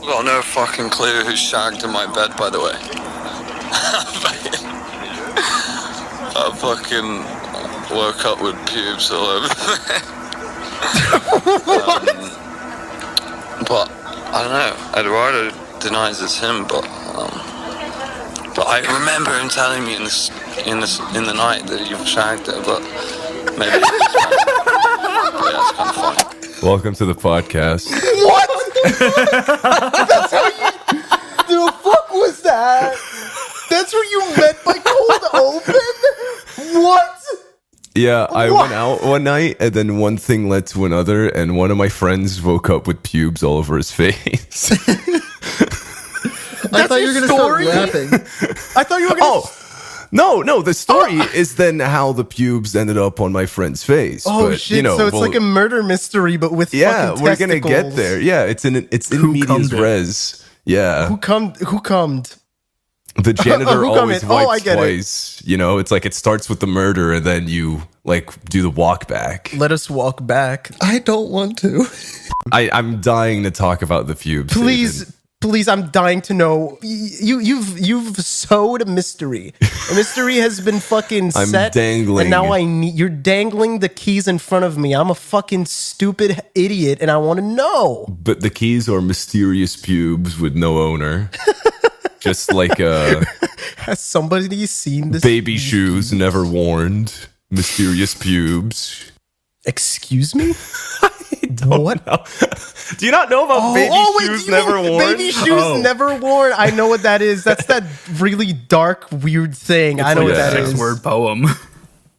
Got no fucking clue who shagged in my bed, by the way. I fucking woke up with pubes all over but I don't know. Eduardo denies it's him, but I remember him telling me in the night that you've shagged it, but maybe it's just yeah, it's kind of funny. Welcome to the podcast. What? That's how you... The fuck was that? That's what you meant by cold open? What? Yeah, I went out one night, and then one thing led to another, and one of my friends woke up with pubes all over his face. I thought you were going to start laughing. I thought you were going to... No, the story is then how the pubes ended up on my friend's face. Oh, but, shit, so it's like a murder mystery, but with fucking we're going to get there. Yeah, it's in medias res. Yeah. Who cummed? The janitor always wipes get twice. It. You know, it's like it starts with the murder, and then you, like, do the walk back. Let us walk back. I don't want to. I'm dying to talk about the pubes. Please, I'm dying to know. You've sowed a mystery. A mystery has been fucking set. I'm dangling. And now you're dangling the keys in front of me. I'm a fucking stupid idiot, and I want to know. But the keys are mysterious pubes with no owner. Just like has somebody seen this? Baby shoes never worn. Mysterious pubes. Excuse me? I don't know. Do you not know about baby shoes never worn? Baby shoes never worn. I know what that is. That's that really dark, weird thing. I know what that is. Word poem.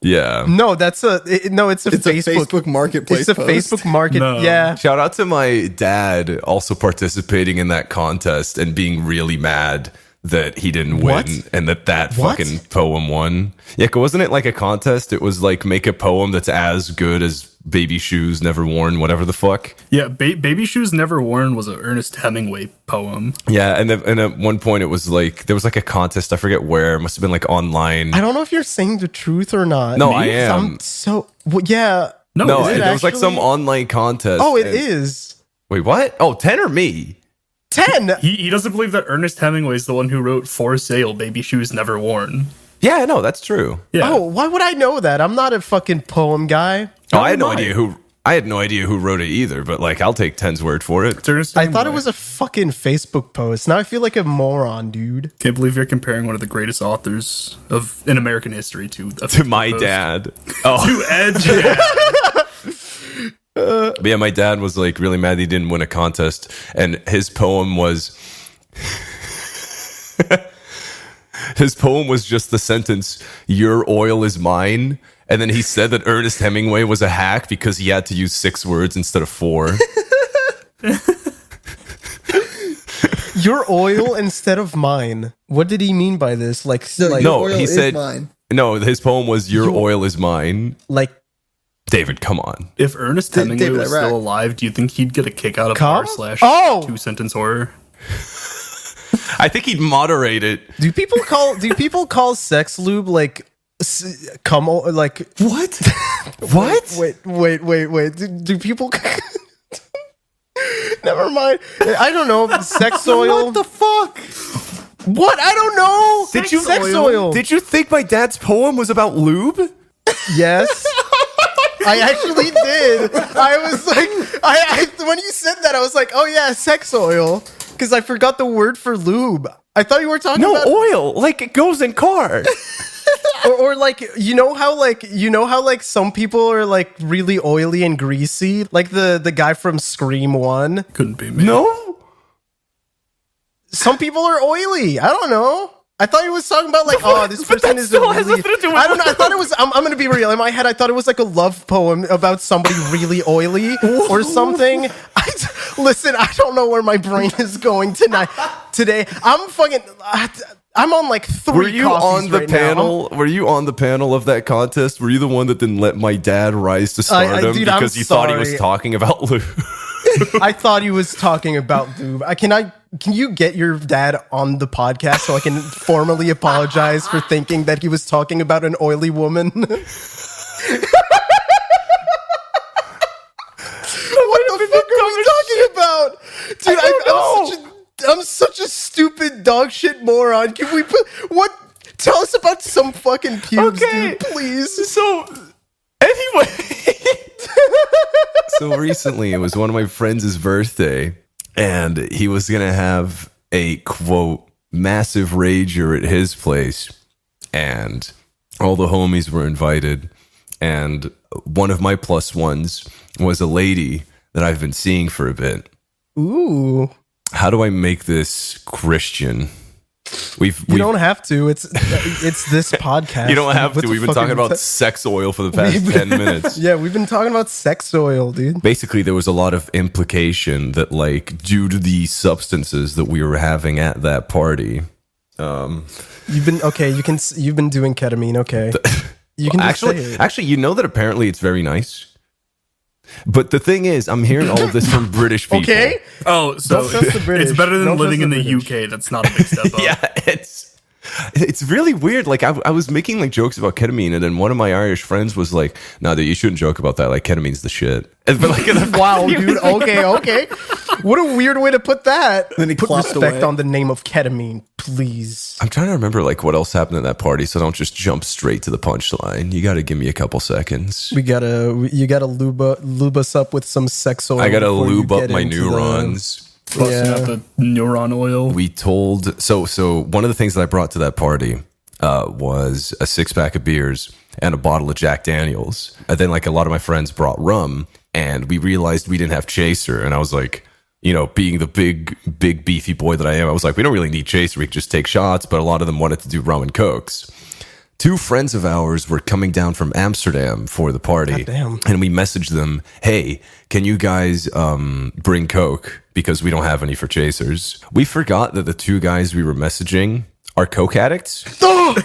Yeah. No, it's a Facebook marketplace. It's a Facebook market. No. Yeah. Shout out to my dad also participating in that contest and being really mad that he didn't win and that fucking poem won. Yeah, wasn't it like a contest? It was like make a poem that's as good as Baby Shoes Never Worn, whatever the fuck. Yeah, Baby Shoes Never Worn was an Ernest Hemingway poem. Yeah, and at one point it was like, there was like a contest, I forget where, it must have been like online. I don't know if you're saying the truth or not. No, I am. Yeah. No, there was like some online contest. Oh, it is. Wait, what? Oh, 10 or me? 10? He doesn't believe that Ernest Hemingway is the one who wrote For Sale, Baby Shoes Never Worn. Yeah, no, that's true. Yeah. Oh, why would I know that? I'm not a fucking poem guy. Oh, I had no idea who wrote it either, but like I'll take 10's word for it. I thought it was a fucking Facebook post. Now I feel like a moron, dude. Can't believe you're comparing one of the greatest authors in American history to my post. Dad. Oh. To Edge. But yeah, my dad was like really mad he didn't win a contest, and his poem was just the sentence, "Your oil is mine." And then he said that Ernest Hemingway was a hack because he had to use 6 words instead of 4. Your oil instead of mine. What did he mean by this? Like no, he said mine. No, his poem was "Your oil is mine." Like, David, come on. If Ernest Hemingway was still alive, do you think he'd get a kick out of r// two-sentence horror? I think he'd moderate it. Do people call sex lube like come like what? What? Wait. Do people? Never mind. I don't know. Sex oil. What the fuck? What? I don't know. Sex oil. Did you think my dad's poem was about lube? Yes. I actually did. I was like, I when you said that, I was like, oh yeah, sex oil, because I forgot the word for lube. I thought you were talking about oil, like it goes in car. or like you know how some people are like really oily and greasy, like the guy from Scream 1. Couldn't be me. No. Some people are oily. I don't know. I thought he was talking about like, oh, this person is really. I don't know. I thought it was. I'm gonna be real. In my head, I thought it was like a love poem about somebody really oily or something. Listen, I don't know where my brain is going today. I'm on like 3 Were you on the right panel? Now. Were you on the panel of that contest? Were you the one that didn't let my dad rise to stardom because you thought he was talking about lube? I thought he was talking about lube. Can you get your dad on the podcast so I can formally apologize for thinking that he was talking about an oily woman? What the fuck are we talking about? Dude, I'm such a I'm such a stupid dog shit moron. Can we put what? Tell us about some fucking pubes, dude, please. So anyway, so recently it was one of my friends' birthday, and he was gonna have a quote massive rager at his place, and all the homies were invited, and one of my plus ones was a lady that I've been seeing for a bit. Ooh. How do I make this Christian? You don't have to. It's this podcast. You don't have to. We've been talking about sex oil for the past 10 minutes. Yeah, we've been talking about sex oil, dude. Basically, there was a lot of implication that, like, due to the substances that we were having at that party, you've been doing ketamine. Okay, you can actually, you know that apparently it's very nice. But the thing is, I'm hearing all of this from British people. Okay. Oh, so it's better than living in the UK. That's not a big step up. Yeah, it's really weird. Like I was making like jokes about ketamine, and then one of my Irish friends was like, "No, dude, you shouldn't joke about that. Like ketamine's the shit." But like, wow, dude. Okay. What a weird way to put that. Then he put respect away on the name of ketamine, please. I'm trying to remember like what else happened at that party, so don't just jump straight to the punchline. You got to give me a couple seconds. You gotta lube us up with some sex oil. I gotta lube up my neurons. Busting out the neuron oil. We told so one of the things that I brought to that party was a 6-pack of beers and a bottle of Jack Daniels. And then like a lot of my friends brought rum, and we realized we didn't have chaser. And I was like, you know, being the big beefy boy that I am, I was like, we don't really need chaser. We could just take shots. But a lot of them wanted to do rum and cokes. 2 friends of ours were coming down from Amsterdam for the party. Goddamn. And we messaged them, hey, can you guys bring Coke? Because we don't have any for chasers. We forgot that the 2 guys we were messaging are Coke addicts. What?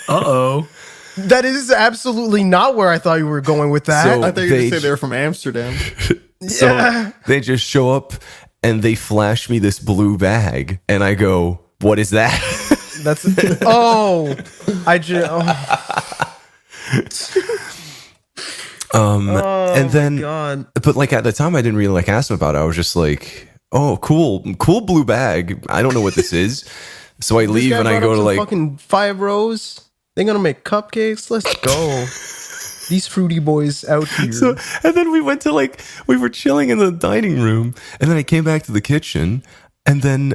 Uh-oh. That is absolutely not where I thought you were going with that. So I thought you were going to say they were from Amsterdam. So they just show up and they flash me this blue bag. And I go, what is that? That's and then, God. but like at the time, I didn't really like ask them about it. I was just like, oh, cool blue bag. I don't know what this is. So I leave and I go to like fucking 5 rows. They're gonna make cupcakes. Let's go. These fruity boys out here. So, and then we went to like, we were chilling in the dining room, and then I came back to the kitchen, and then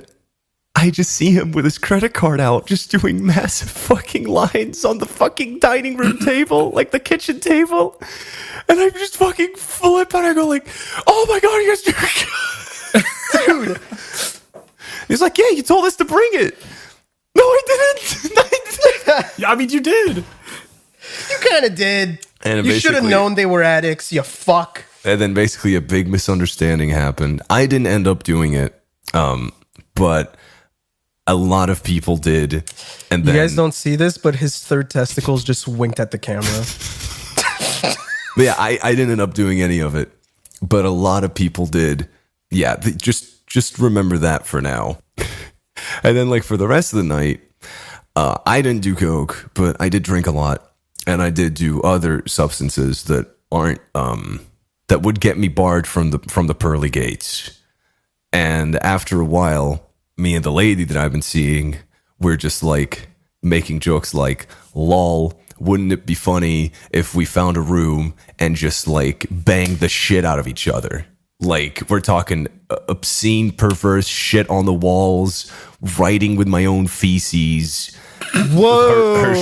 I just see him with his credit card out, just doing massive fucking lines on the fucking dining room table, like the kitchen table. And I just fucking flip out. I go like, oh my God, you guys dude. He's like, yeah, you told us to bring it. No, I didn't. Yeah, I mean, you did. You kind of did. And you should have known they were addicts, you fuck. And then basically a big misunderstanding happened. I didn't end up doing it, but a lot of people did. And then, you guys don't see this, but his third testicles just winked at the camera. But yeah, I didn't end up doing any of it, but a lot of people did. Yeah, just remember that for now. And then like for the rest of the night, I didn't do coke, but I did drink a lot. And I did do other substances that aren't that would get me barred from the pearly gates. And after a while, me and the lady that I've been seeing, we're just like making jokes like, lol, wouldn't it be funny if we found a room and just like banged the shit out of each other? Like we're talking obscene, perverse shit on the walls, writing with my own feces. Whoa!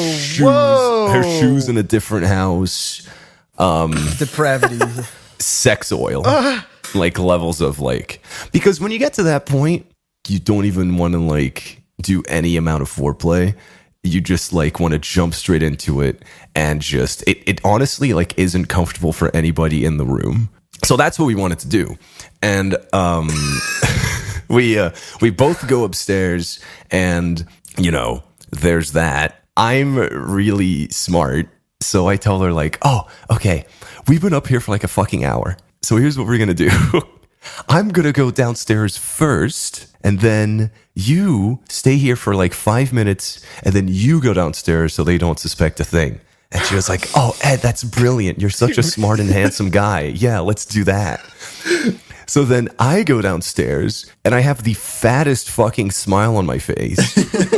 Her shoes in a different house. Depravity. Sex oil. Like levels of like, because when you get to that point, you don't even want to like do any amount of foreplay. You just like want to jump straight into it, and just it honestly like isn't comfortable for anybody in the room. So that's what we wanted to do. And we both go upstairs, and you know, there's that. I'm really smart, so I tell her like, oh, okay, we've been up here for like a fucking hour, so here's what we're gonna do. I'm gonna go downstairs first, and then you stay here for like 5 minutes, and then you go downstairs so they don't suspect a thing. And she was like, oh, Ed, that's brilliant. You're such a smart and handsome guy. Yeah, let's do that. So then I go downstairs and I have the fattest fucking smile on my face.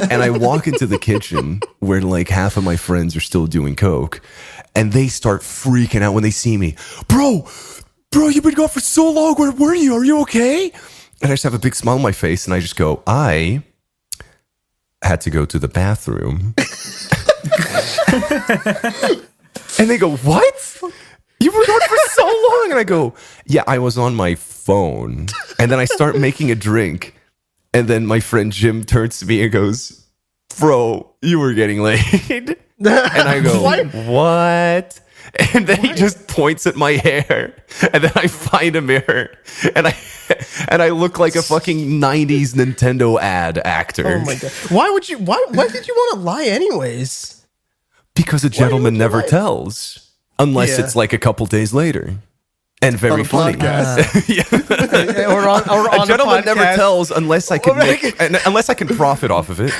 And I walk into the kitchen where like half of my friends are still doing coke. And they start freaking out when they see me. Bro, you've been gone for so long. Where were you? Are you okay? And I just have a big smile on my face. And I just go, I had to go to the bathroom. And they go, what? You were gone for so long. And I go, yeah, I was on my phone. And then I start making a drink. And then my friend Jim turns to me and goes, bro, you were getting laid. And I go, what? And then he just points at my hair. And then I find a mirror. And I look like a fucking 90s Nintendo ad actor. Oh my God. Why did you want to lie anyways? Because a gentleman never tells. Unless it's like a couple days later. And very funny. Yeah. or on a gentleman never podcast. tells unless I can unless I can profit off of it.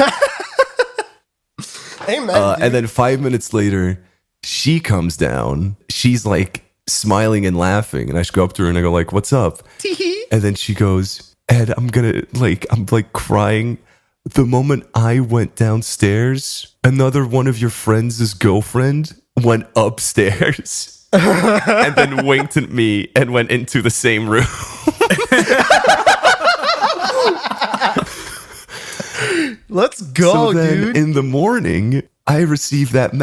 Amen. And then 5 minutes later, she comes down. She's like smiling and laughing. And I just go up to her and I go like, what's up? And then she goes, Ed, I'm crying. The moment I went downstairs, another one of your friends' girlfriend went upstairs and then winked at me and went into the same room. Let's go, so then dude. In the morning, I received that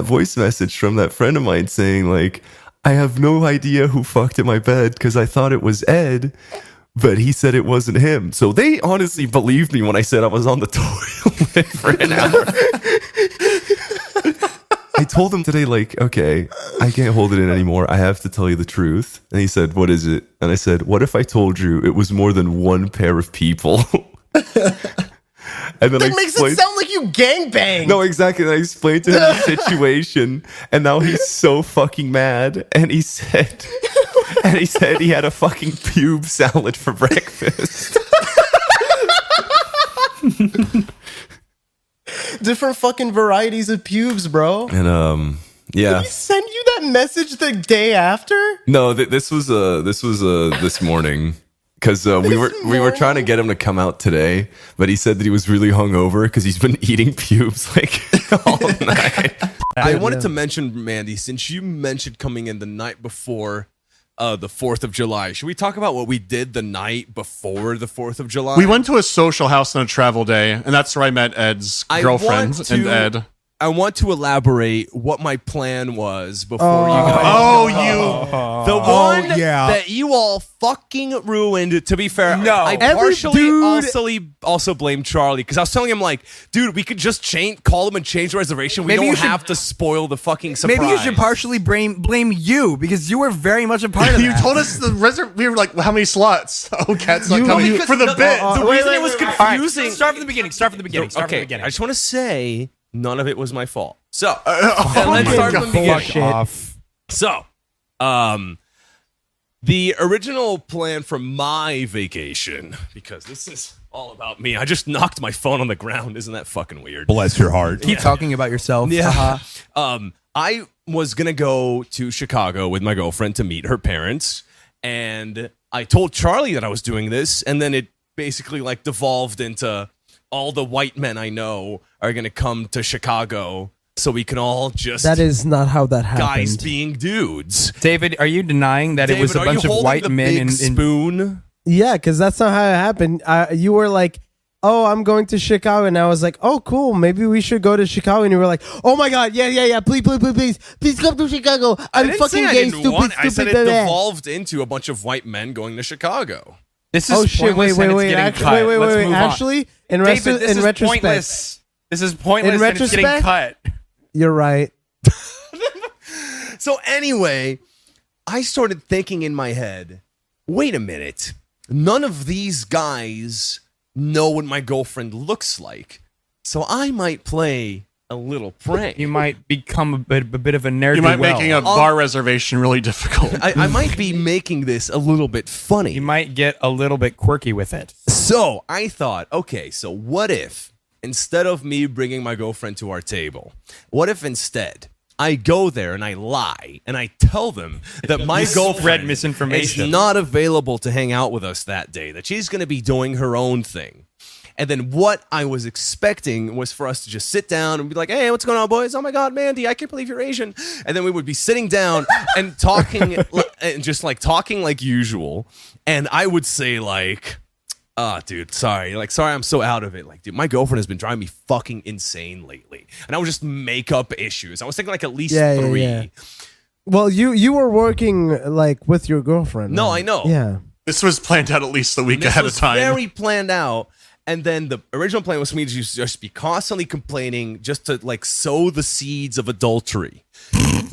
voice message from that friend of mine saying like, I have no idea who fucked in my bed because I thought it was Ed, but he said it wasn't him. So they honestly believed me when I said I was on the toilet for an hour. I told him today, like, okay, I can't hold it in anymore. I have to tell you the truth. And he said, what is it? And I said, what if I told you it was more than one pair of people? And then That makes it sound like you gangbang. No, exactly. And I explained to him the situation, and now he's so fucking mad. And he said he had a fucking pube salad for breakfast. Different fucking varieties of pubes, bro. And yeah. Did he send you that message the day after? No, this was this morning. Because we were trying to get him to come out today, but he said that he was really hungover because he's been eating pubes like all night. I wanted to mention, Mandy, since you mentioned coming in the night before the 4th of July, should we talk about what we did the night before the 4th of July? We went to a social house on a travel day, and that's where I met Ed's girlfriend and Ed. I want to elaborate what my plan was before you guys. The one that you all fucking ruined. To be fair, I partially also blame Charlie because I was telling him like, dude, we could just call him and change the reservation. We don't have to spoil the fucking surprise. Maybe you should partially blame you because you were very much a part of that. You told us we were like, well, how many slots? Oh, Cat's not coming for the bit. The reason it was confusing. Right, start from the beginning. I just want to say none of it was my fault. So let's start from the beginning. So, the original plan for my vacation, because this is all about me. I just knocked my phone on the ground. Isn't that fucking weird? Bless your heart. Keep talking about yourself. Yeah. I was gonna go to Chicago with my girlfriend to meet her parents, and I told Charlie that I was doing this, and then it basically like devolved into all the white men I know are gonna come to Chicago so we can all just... That is not how that happened. Guys being dudes. David, are you denying that it was a bunch of white men in spoon? Yeah, because that's not how it happened. You were like, oh, I'm going to Chicago. And I was like, oh, cool. Maybe we should go to Chicago. And you were like, oh my God. Yeah. Please come to Chicago. I'm fucking gay, stupid. I said it devolved into a bunch of white men going to Chicago. This is pointless. Wait. Actually, in retrospect, this is pointless. In and it's getting cut. You're right. So anyway, I started thinking in my head, wait a minute. None of these guys know what my girlfriend looks like. So I might play a little prank. You might become a bit of a nerd. You might making a bar reservation really difficult. I might be making this a little bit funny. You might get a little bit quirky with it. So I thought, okay, so what if instead of me bringing my girlfriend to our table, what if instead I go there and I lie and I tell them that my girlfriend misinformation. is not available to hang out with us that day, that she's going to be doing her own thing. And then what I was expecting was for us to just sit down and be like, hey, what's going on, boys? Oh my God, Mandy, I can't believe you're Asian. And then we would be sitting down and talking, and just like talking like usual. And I would say like, dude, sorry, I'm so out of it. Like, dude, my girlfriend has been driving me fucking insane lately. And I would just make up issues. I was thinking like at least 3. Yeah. Well, you were working like with your girlfriend. No, right? I know. Yeah. This was planned out at least a week ahead of time. Very planned out. And then the original plan was for me to just be constantly complaining, just to like sow the seeds of adultery.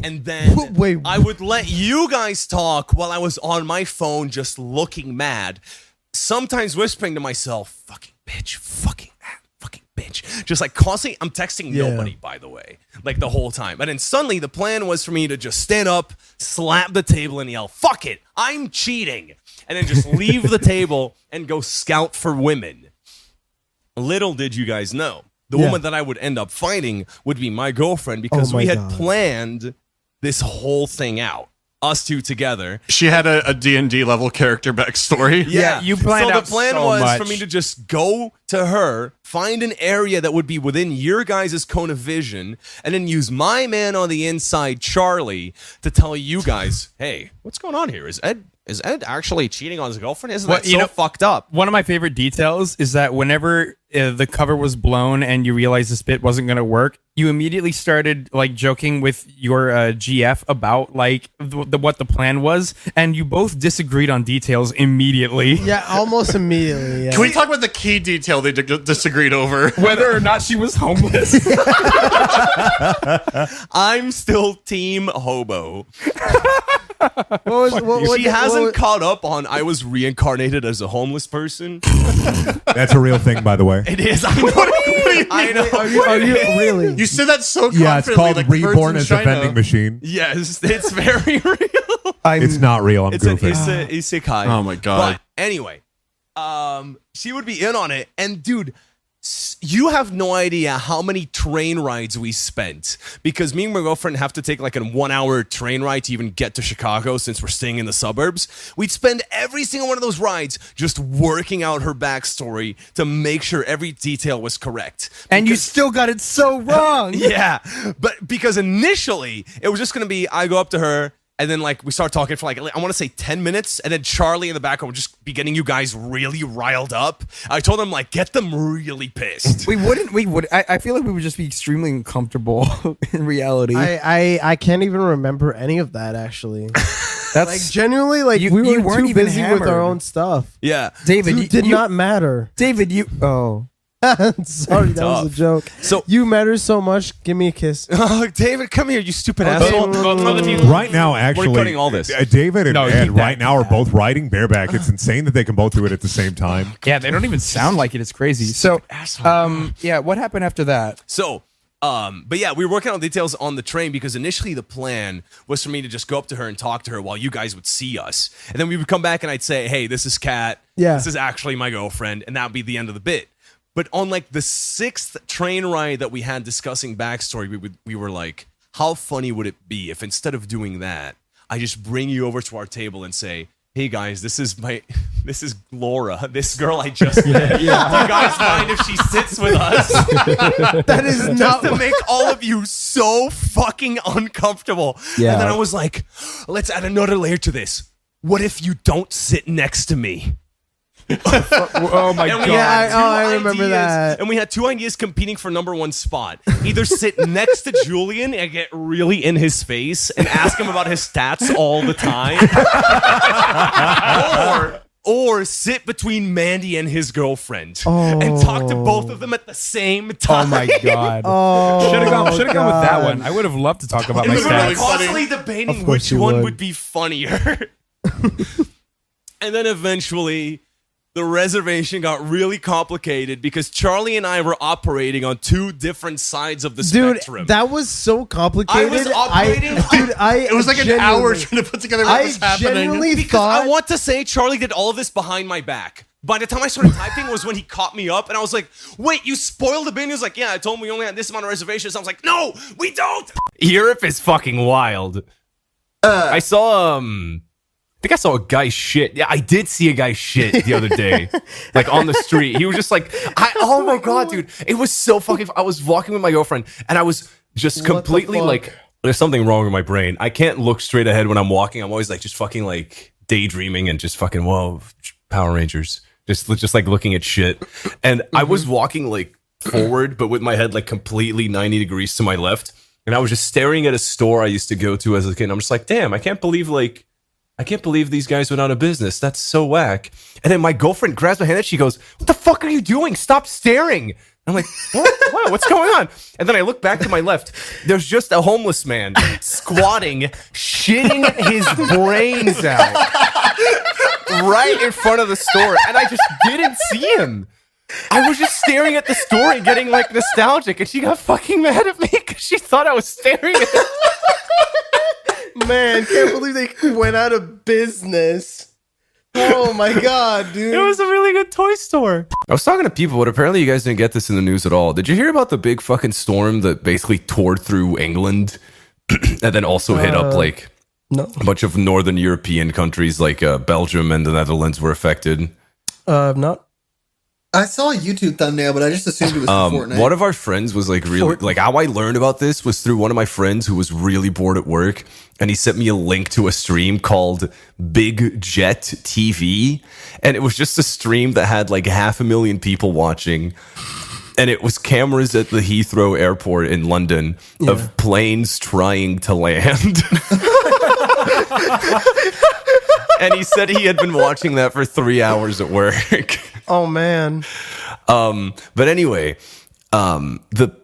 And then Wait. I would let you guys talk while I was on my phone just looking mad, sometimes whispering to myself, fucking bitch, fucking bitch. Just like constantly, I'm texting nobody, by the way, like the whole time. And then suddenly the plan was for me to just stand up, slap the table and yell, fuck it, I'm cheating. And then just leave the table and go scout for women. Little did you guys know, the woman that I would end up fighting would be my girlfriend, because we had planned this whole thing out, us two together. She had a D&D level character backstory. Yeah, you planned out So the plan so was much. for me to just go to her, find an area that would be within your guys' cone of vision, and then use my man on the inside, Charlie, to tell you guys, hey, what's going on here? Is Ed actually cheating on his girlfriend? Isn't that so fucked up? One of my favorite details is that whenever the cover was blown and you realized this bit wasn't going to work, you immediately started like joking with your GF about like what the plan was, and you both disagreed on details immediately. Yeah, almost immediately. Yeah. Can we talk about the key detail they disagreed over? Whether or not she was homeless. I'm still team hobo. What She hasn't caught up on I was reincarnated as a homeless person. That's a real thing, by the way. It is. I know. I know. Are you really? You said that so confidently. Yeah, it's called like birds Reborn in as a China. Vending Machine. Yes, it's very real. It's not real. I'm It's an goofing. isekai. Oh my God. But anyway, she would be in on it, and dude, you have no idea how many train rides we spent, because me and my girlfriend have to take like a 1-hour train ride to even get to Chicago, since we're staying in the suburbs. We'd spend every single one of those rides just working out her backstory to make sure every detail was correct. And you still got it so wrong. Yeah, but because initially it was just gonna be, I go up to her, and then like we start talking for like, I want to say 10 minutes, and then Charlie in the background would just be getting you guys really riled up. I told him like, get them really pissed. We would. I feel like we would just be extremely uncomfortable in reality. I can't even remember any of that actually. That's Like genuinely, like You- we you were weren't too even busy with hammered. our own stuff. Yeah, David. It did not matter. David, you. Oh. Sorry, that was a Tough. joke. So- you matter so much. Give me a kiss. oh, David, come here, you stupid Okay. asshole. Right now, actually, We're cutting all this. David and No, Ed keep that, right now are both riding bareback. It's insane that they can both do it at the same time. Yeah, they don't even sound like it. It's crazy. So, yeah, what happened after that? So, but yeah, we were working on details on the train, because initially the plan was for me to just go up to her and talk to her while you guys would see us. And then we would come back and I'd say, hey, this is Kat. Yeah. This is actually my girlfriend. And that would be the end of the bit. But on like the 6th train ride that we had discussing backstory, we were like, how funny would it be if instead of doing that, I just bring you over to our table and say, hey guys, this is Laura, this girl I just met. Do you guys mind if she sits with us? That is Just not. to make all of you so fucking uncomfortable. Yeah. And then I was like, let's add another layer to this. What if you don't sit next to me? Oh my And we god! had two I remember ideas, that. And we had 2 ideas competing for #1 spot. Either sit next to Julian and get really in his face and ask him about his stats all the time. or sit between Mandy and his girlfriend and talk to both of them at the same time. Oh my god! Oh, Should have gone with God. that one. I would have loved to talk about And my we were really stats. constantly debating Of course which you one would. would be funnier. And then eventually, the reservation got really complicated because Charlie and I were operating on 2 different sides of the Dude, spectrum. that was so complicated. I was operating- It was like an hour trying to put together what was happening. genuinely because thought. I want to say Charlie did all of this behind my back. By the time I started typing was when he caught me up, and I was like, wait, you spoiled the bin? He was like, yeah, I told him we only had this amount of reservations. I was like, no, we don't! Europe is fucking wild. I saw, I think I saw a guy shit. Yeah, I did see a guy shit the other day. Like, on the street. He was just like, oh my God, dude. It was so fucking, I was walking with my girlfriend, and I was just completely like, there's something wrong with my brain. I can't look straight ahead when I'm walking. I'm always like, just fucking like daydreaming and just fucking, whoa, Power Rangers. Just like looking at shit. And I was walking like forward, but with my head like completely 90 degrees to my left. And I was just staring at a store I used to go to as a kid. And I'm just like, damn, I can't believe these guys went out of business. That's so whack. And then my girlfriend grabs my hand and she goes, what the fuck are you doing? Stop staring. I'm like, what? Wow, what's going on? And then I look back to my left. There's just a homeless man squatting, shitting his brains out right in front of the store. And I just didn't see him. I was just staring at the store and getting like nostalgic. And she got fucking mad at me because she thought I was staring at her. Man, can't believe they went out of business. Oh my God, dude. It was a really good toy store. I was talking to people, but apparently you guys didn't get this in the news at all. Did you hear about the big fucking storm that basically tore through England and then also hit up like a bunch of northern European countries like Belgium and the Netherlands were affected? Not. I saw a YouTube thumbnail, but I just assumed it was Fortnite. One of our friends was like really like how I learned about this was through one of my friends who was really bored at work, and he sent me a link to a stream called Big Jet TV, and it was just a stream that had like 500,000 people watching, and it was cameras at the Heathrow airport in London of planes trying to land. And he said he had been watching that for 3 hours at work. Oh man. But anyway, the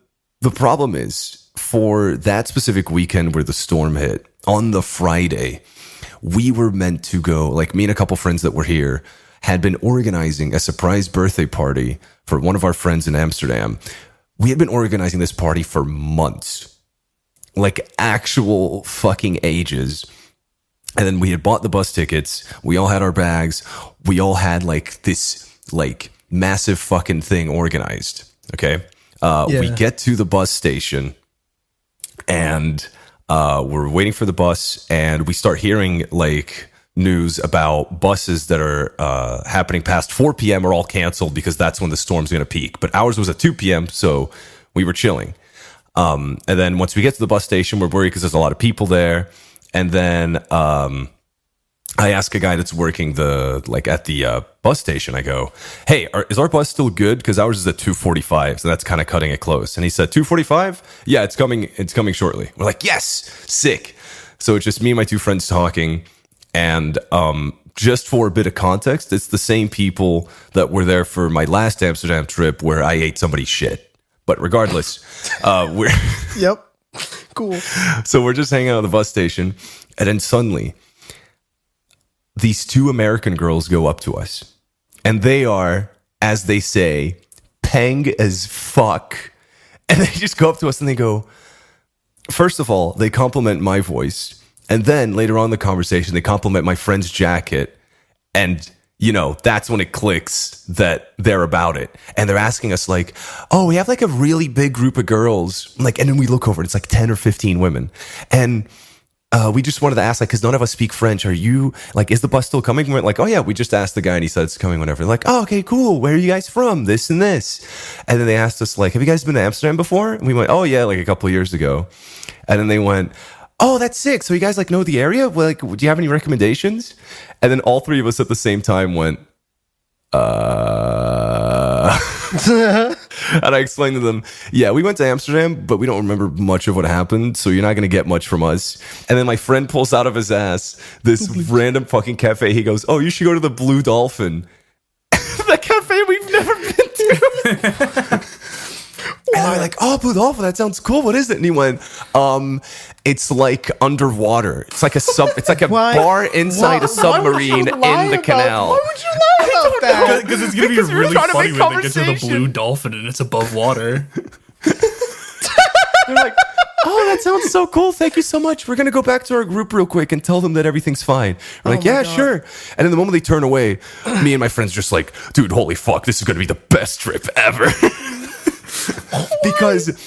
problem is for that specific weekend where the storm hit on the Friday, we were meant to go, like me and a couple friends that were here had been organizing a surprise birthday party for one of our friends in Amsterdam. We had been organizing this party for months, like actual fucking ages. And then we had bought the bus tickets. We all had our bags. We all had like this like massive fucking thing organized. Okay. We get to the bus station and we're waiting for the bus, and we start hearing like news about buses that are happening past 4 p.m. are all canceled because that's when the storm's going to peak. But ours was at 2 p.m. So we were chilling. And then once we get to the bus station, we're worried because there's a lot of people there. And then I ask a guy that's working at the bus station. I go, "Hey, is our bus still good? Because ours is at 2:45, so that's kind of cutting it close." And he said, "2:45? Yeah, it's coming. It's coming shortly." We're like, "Yes, sick." So it's just me and my two friends talking, and just for a bit of context, it's the same people that were there for my last Amsterdam trip where I ate somebody's shit. But regardless, we're Yep. Cool. So we're just hanging out at the bus station, and then suddenly these two American girls go up to us, and they are, as they say, pang as fuck. And they just go up to us and they go, first of all, they compliment my voice, and then later on in the conversation, they compliment my friend's jacket, and you know, that's when it clicks that they're about it. And they're asking us like, oh, we have like a really big group of girls. Like, and then we look over and it's like 10 or 15 women. And we just wanted to ask, like, because none of us speak French. Are you, like, is the bus still coming? We're like, oh yeah, we just asked the guy and he said it's coming whenever. They're like, oh, okay, cool. Where are you guys from? This and this. And then they asked us like, have you guys been to Amsterdam before? And we went, oh yeah, like a couple of years ago. And then they went, oh, that's sick. So you guys like know the area? Well, like, do you have any recommendations? And then all three of us at the same time went, and I explained to them, yeah, we went to Amsterdam, but we don't remember much of what happened, so you're not going to get much from us. And then my friend pulls out of his ass this random fucking cafe. He goes, oh, you should go to the Blue Dolphin. The cafe we've never been to. And I'm like, oh, Blue Dolphin, that sounds cool. What is it? And he went, it's like underwater. It's like a bar inside a submarine in the canal. Why would you lie about that? Because it's gonna be really funny when they get to the Blue Dolphin and it's above water. They're like, oh, oh, that sounds so cool. Thank you so much. We're going to go back to our group real quick and tell them that everything's fine. We're like, yeah, sure. And then the moment they turn away, me and my friends just like, dude, holy fuck, this is going to be the best trip ever. Because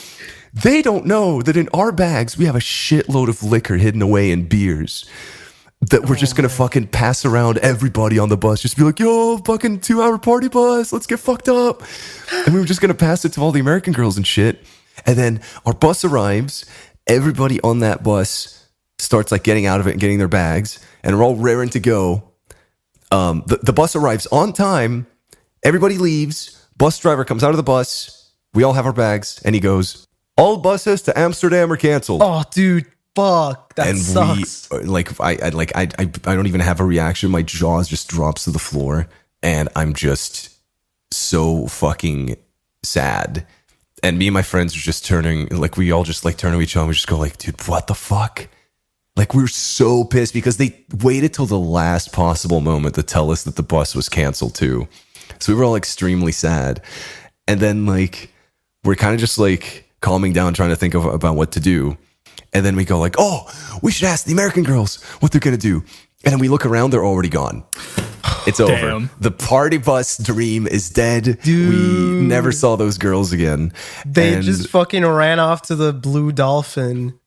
they don't know that in our bags, we have a shitload of liquor hidden away in beers that we're just going to fucking pass around everybody on the bus. Just be like, yo, fucking 2-hour party bus. Let's get fucked up. And we were just going to pass it to all the American girls and shit. And then our bus arrives. Everybody on that bus starts like getting out of it and getting their bags. And we're all raring to go. The bus arrives on time. Everybody leaves. Bus driver comes out of the bus. We all have our bags. And he goes, all buses to Amsterdam are canceled. Oh, dude. Fuck, that sucks. I don't even have a reaction. My jaws just drops to the floor, and I'm just so fucking sad. And me and my friends are just turning, like we all just like turn to each other and we just go like, dude, what the fuck? Like we were so pissed because they waited till the last possible moment to tell us that the bus was canceled too. So we were all extremely sad. And then like we're kind of just like calming down, trying to think about what to do. And then we go like, oh, we should ask the American girls what they're going to do. And then we look around, they're already gone. It's over. The party bus dream is dead. Dude. We never saw those girls again. They just fucking ran off to the Blue Dolphin.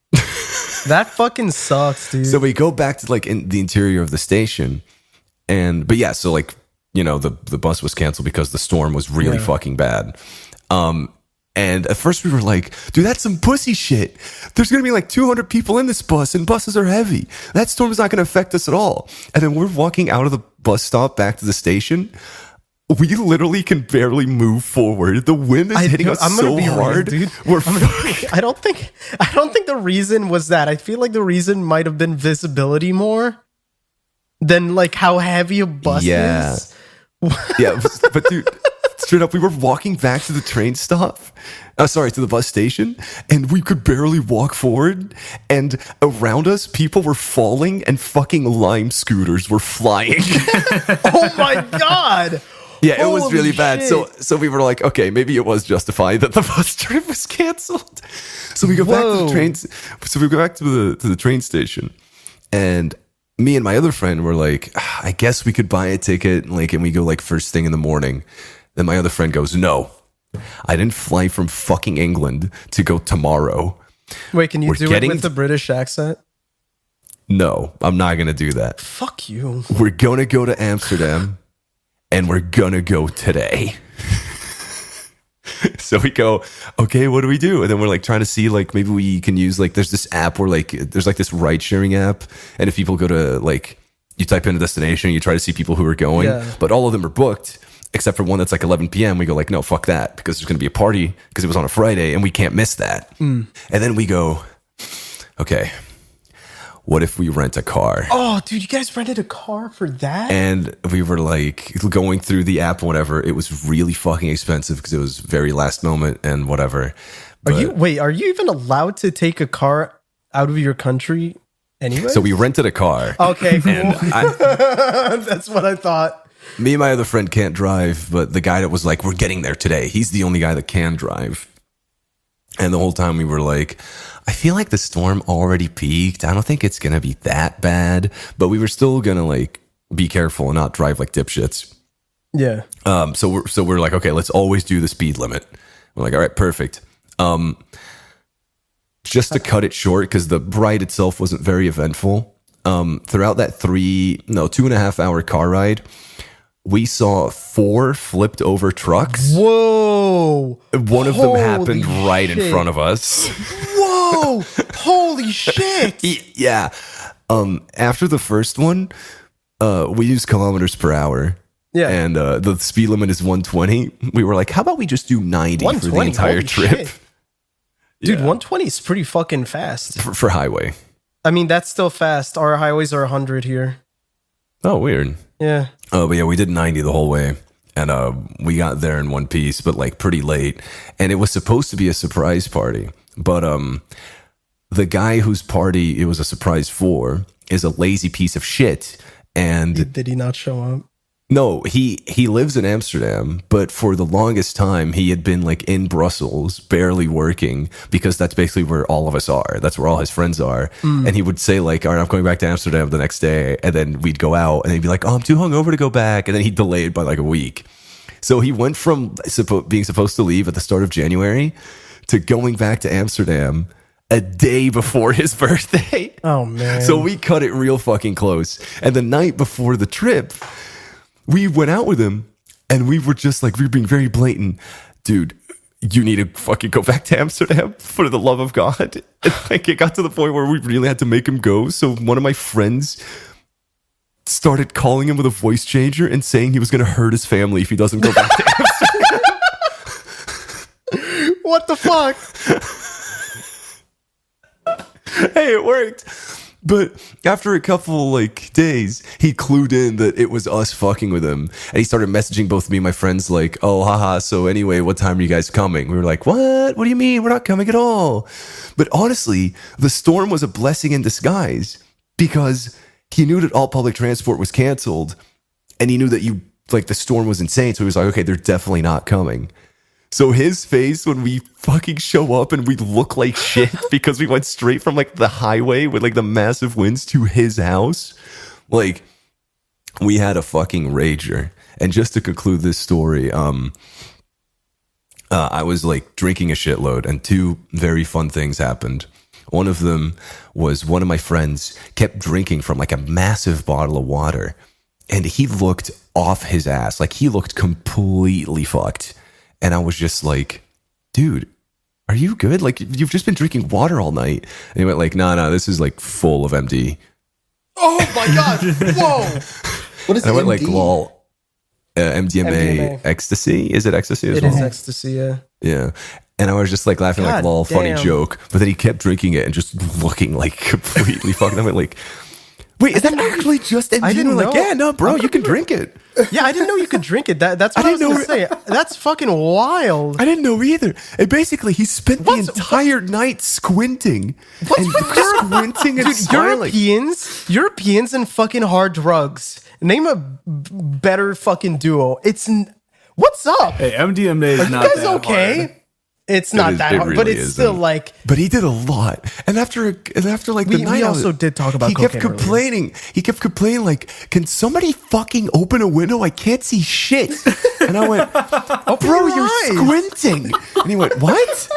That fucking sucks, dude. So we go back to like in the interior of the station. But yeah, so like, you know, the bus was canceled because the storm was really fucking bad. And at first we were like, dude, that's some pussy shit. There's going to be like 200 people in this bus and buses are heavy. That storm is not going to affect us at all. And then we're walking out of the bus stop back to the station. We literally can barely move forward. The wind is hitting us so hard. Real, dude. I don't think the reason was that. I feel like the reason might have been visibility more than like how heavy a bus is. Yeah, but dude, straight up, we were walking back to the train stop. To the bus station, and we could barely walk forward. And around us, people were falling, and fucking lime scooters were flying. Oh my god! Yeah, it was really bad. So we were like, okay, maybe it was justified that the bus trip was canceled. So we go back to the trains. So we go back to the train station, and me and my other friend were like, I guess we could buy a ticket, like, and we go like first thing in the morning. Then my other friend goes, no, I didn't fly from fucking England to go tomorrow. Wait, can you do it with the British accent? No, I'm not going to do that. Fuck you. We're going to go to Amsterdam and we're going to go today. So we go, okay, what do we do? And then we're like trying to see, like, maybe we can use, like, there's this app where, like, there's like this ride sharing app. And if people go to, like, you type in a destination, you try to see people who are going, but all of them are booked. Except for one that's like 11 p.m. We go like, no, fuck that. Because there's going to be a party because it was on a Friday and we can't miss that. And then we go, okay, what if we rent a car? Oh, dude, you guys rented a car for that? And we were like going through the app, whatever. It was really fucking expensive because it was very last moment and whatever. Are you even allowed to take a car out of your country anyway? So we rented a car. Okay, cool. That's what I thought. Me and my other friend can't drive, but the guy that was like, we're getting there today, he's the only guy that can drive. And the whole time we were like, I feel like the storm already peaked. I don't think it's going to be that bad. But we were still going to like be careful and not drive like dipshits. Yeah. So we're like, okay, let's always do the speed limit. We're like, all right, perfect. Just to cut it short, because the ride itself wasn't very eventful. Throughout that 2.5 hour car ride, we saw 4 flipped over trucks. Whoa! One of them happened right in front of us. Whoa! Holy shit! Yeah. After the first one, we used kilometers per hour. Yeah. And the speed limit is 120. We were like, how about we just do 90 for the entire trip? Shit. Dude, 120 is pretty fucking fast. For highway. I mean, that's still fast. Our highways are 100 here. Oh, weird. Yeah. Oh, but yeah, we did 90 the whole way. And we got there in one piece, but like pretty late. And it was supposed to be a surprise party. But the guy whose party it was a surprise for is a lazy piece of shit. And did he not show up? No, he lives in Amsterdam, but for the longest time he had been like in Brussels, barely working, because that's basically where all of us are. That's where all his friends are. And he would say like, all right, I'm going back to Amsterdam the next day. And then we'd go out and he'd be like, oh, I'm too hungover to go back. And then he'd delay it by like a week. So he went from being supposed to leave at the start of January to going back to Amsterdam a day before his birthday. Oh, man. So we cut it real fucking close. And the night before the trip, we went out with him and we were just like, we were being very blatant. Dude, you need to fucking go back to Amsterdam for the love of God. And like, it got to the point where we really had to make him go. So one of my friends started calling him with a voice changer and saying he was going to hurt his family if he doesn't go back to Amsterdam. What the fuck? Hey, it worked. But after a couple like days, he clued in that it was us fucking with him. And he started messaging both me and my friends like, oh, haha, so anyway, what time are you guys coming? We were like, what? What do you mean? We're not coming at all. But honestly, the storm was a blessing in disguise because he knew that all public transport was canceled. And he knew that the storm was insane. So he was like, okay, they're definitely not coming. So his face when we fucking show up and we look like shit because we went straight from like the highway with like the massive winds to his house, like we had a fucking rager. And just to conclude this story, I was like drinking a shitload and two very fun things happened. One of them was one of my friends kept drinking from like a massive bottle of water and he looked off his ass. Like he looked completely fucked. And I was just like, dude, are you good? Like, you've just been drinking water all night. And he went like, no, this is like full of MD. Oh my God. Whoa. What is And I went MD? like, lol, MDMA, ecstasy? Is it ecstasy as It well? is ecstasy, yeah. Yeah. And I was just like laughing like, God lol, funny damn. joke. But then he kept drinking it and just looking like completely fucked. I went like, wait, is that actually just MD? I didn't And we're like, know. yeah, no, bro, you can drink it. Yeah, I didn't know you could drink it. That's what I was going to say. That's fucking wild. I didn't know either. And basically, he spent the entire night squinting. What's with squinting and Dude, smiling. Europeans and fucking hard drugs. Name a better fucking duo. What's up? Hey, MDMA is Are not you guys that okay? hard. It's not that hard, but it's still like. But he did a lot, and after like the night, we also did talk about. He kept cocaine earlier. complaining. He kept complaining, like, "Can somebody fucking open a window? I can't see shit." And I went, "Oh, bro, you're squinting." And he went, "What?"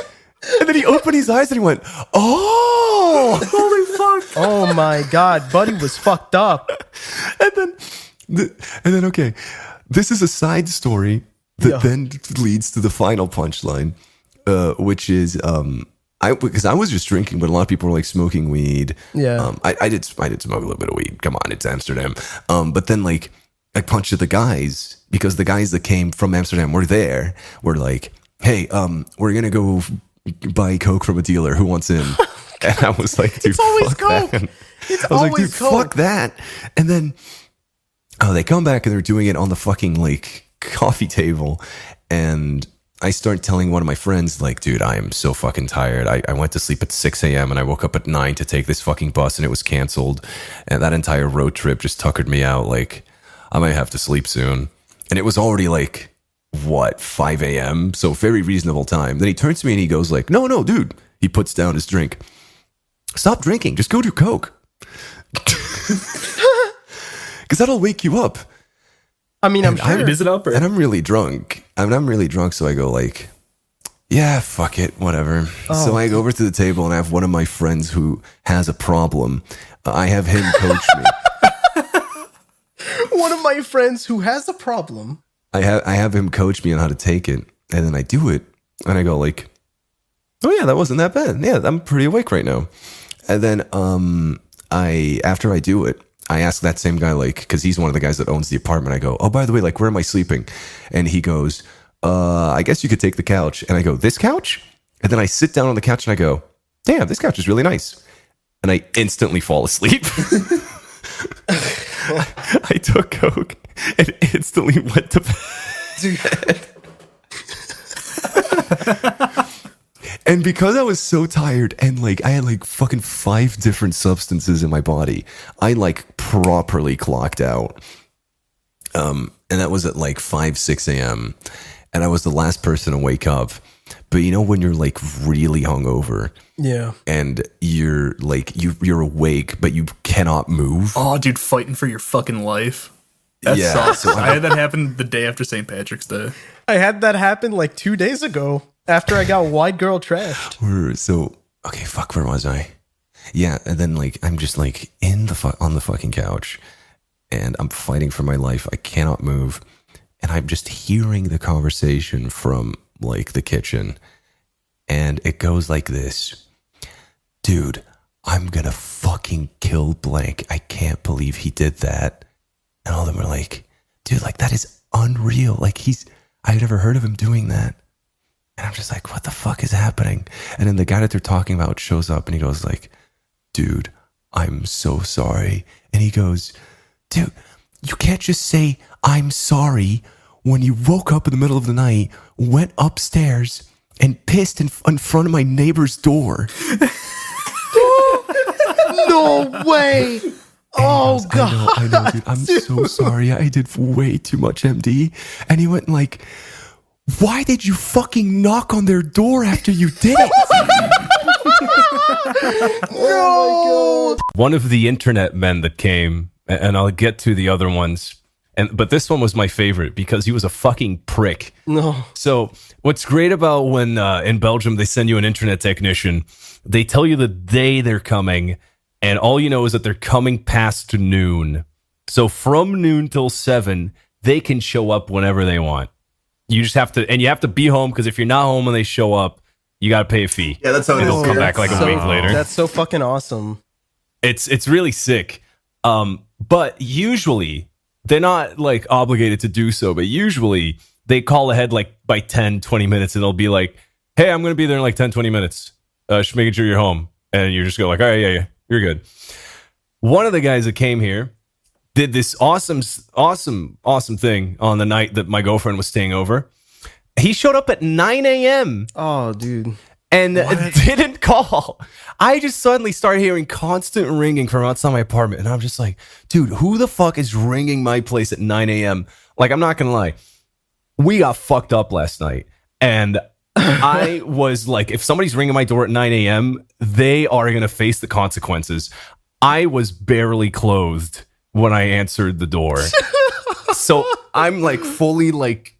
And then he opened his eyes and he went, "Oh, holy fuck!" Oh my God, buddy was fucked up. And then, okay, this is a side story that then leads to the final punchline. Which is because I was just drinking, but a lot of people were like smoking weed. Yeah, I did smoke a little bit of weed. Come on, it's Amsterdam. But then like I punched at the guys because the guys that came from Amsterdam were there. Were like, hey, we're gonna go buy Coke from a dealer. Who wants in? And I was like, dude, it's always fuck Coke. that. It's I was always like, dude, Coke. fuck that. And then they come back and they're doing it on the fucking like coffee table, and I start telling one of my friends, like, dude, I am so fucking tired. I went to sleep at 6 a.m. and I woke up at 9 to take this fucking bus and it was canceled. And that entire road trip just tuckered me out. Like, I might have to sleep soon. And it was already like, 5 a.m.? So very reasonable time. Then he turns to me and he goes like, no, dude. He puts down his drink. Stop drinking. Just go do Coke. Because that'll wake you up. I mean, I'm sure. Is it up? And I'm really drunk. I'm really drunk, so I go like, yeah, fuck it, whatever. So I go over to the table and I have one of my friends who has a problem. I have him coach me. One of my friends who has a problem. I have him coach me on how to take it, and then I do it, and I go like, oh yeah, that wasn't that bad. Yeah, I'm pretty awake right now. And then after I do it, I ask that same guy, like, because he's one of the guys that owns the apartment. I go, oh, by the way, like, where am I sleeping? And he goes, I guess you could take the couch. And I go, this couch? And then I sit down on the couch and I go, damn, this couch is really nice. And I instantly fall asleep. I took Coke and instantly went to bed. And because I was so tired and like I had like fucking 5 different substances in my body, I like properly clocked out. and that was at like 5-6 a.m. and I was the last person to wake up. But you know when you're like really hungover, yeah, and you're like you're awake but you cannot move. Oh, dude, fighting for your fucking life. That sucks. I had that happen the day after St. Patrick's Day. I had that happen like 2 days ago after I got white girl trashed. So okay, fuck, where was I? Yeah, and then like I'm just like on the fucking couch, and I'm fighting for my life. I cannot move, and I'm just hearing the conversation from like the kitchen, and it goes like this: dude, I'm gonna fucking kill blank. I can't believe he did that. And all of them were like, dude, like that is unreal. Like I've never heard of him doing that. And I'm just like, what the fuck is happening? And then the guy that they're talking about shows up and he goes like, dude, I'm so sorry. And he goes, dude, you can't just say I'm sorry when you woke up in the middle of the night, went upstairs and pissed in front of my neighbor's door. No way. Oh, God. I know, dude. I'm so sorry. I did way too much, MD. And he went like, why did you fucking knock on their door after you did it? No. One of the internet men that came, and I'll get to the other ones, but this one was my favorite because he was a fucking prick. No. So what's great about when in Belgium they send you an internet technician, they tell you the day they're coming, and all you know is that they're coming past noon. So from noon till 7, they can show up whenever they want. You just have to, and you have to be home, because if you're not home when they show up, you got to pay a fee. Yeah, that's how it is. They'll come back like a week later. That's so fucking awesome. It's really sick. But usually they're not like obligated to do so, but usually they call ahead like by 10, 20 minutes, and they'll be like, hey, I'm going to be there in like 10, 20 minutes. Just making sure you're home. And you just go like, all right, yeah, you're good. One of the guys that came here did this awesome thing on the night that my girlfriend was staying over. He showed up at 9 a.m. Oh, dude. And didn't call. I just suddenly started hearing constant ringing from outside my apartment. And I'm just like, dude, who the fuck is ringing my place at 9 a.m.? Like, I'm not going to lie. We got fucked up last night. And I was like, if somebody's ringing my door at 9 a.m., they are going to face the consequences. I was barely clothed when I answered the door. So I'm like fully like,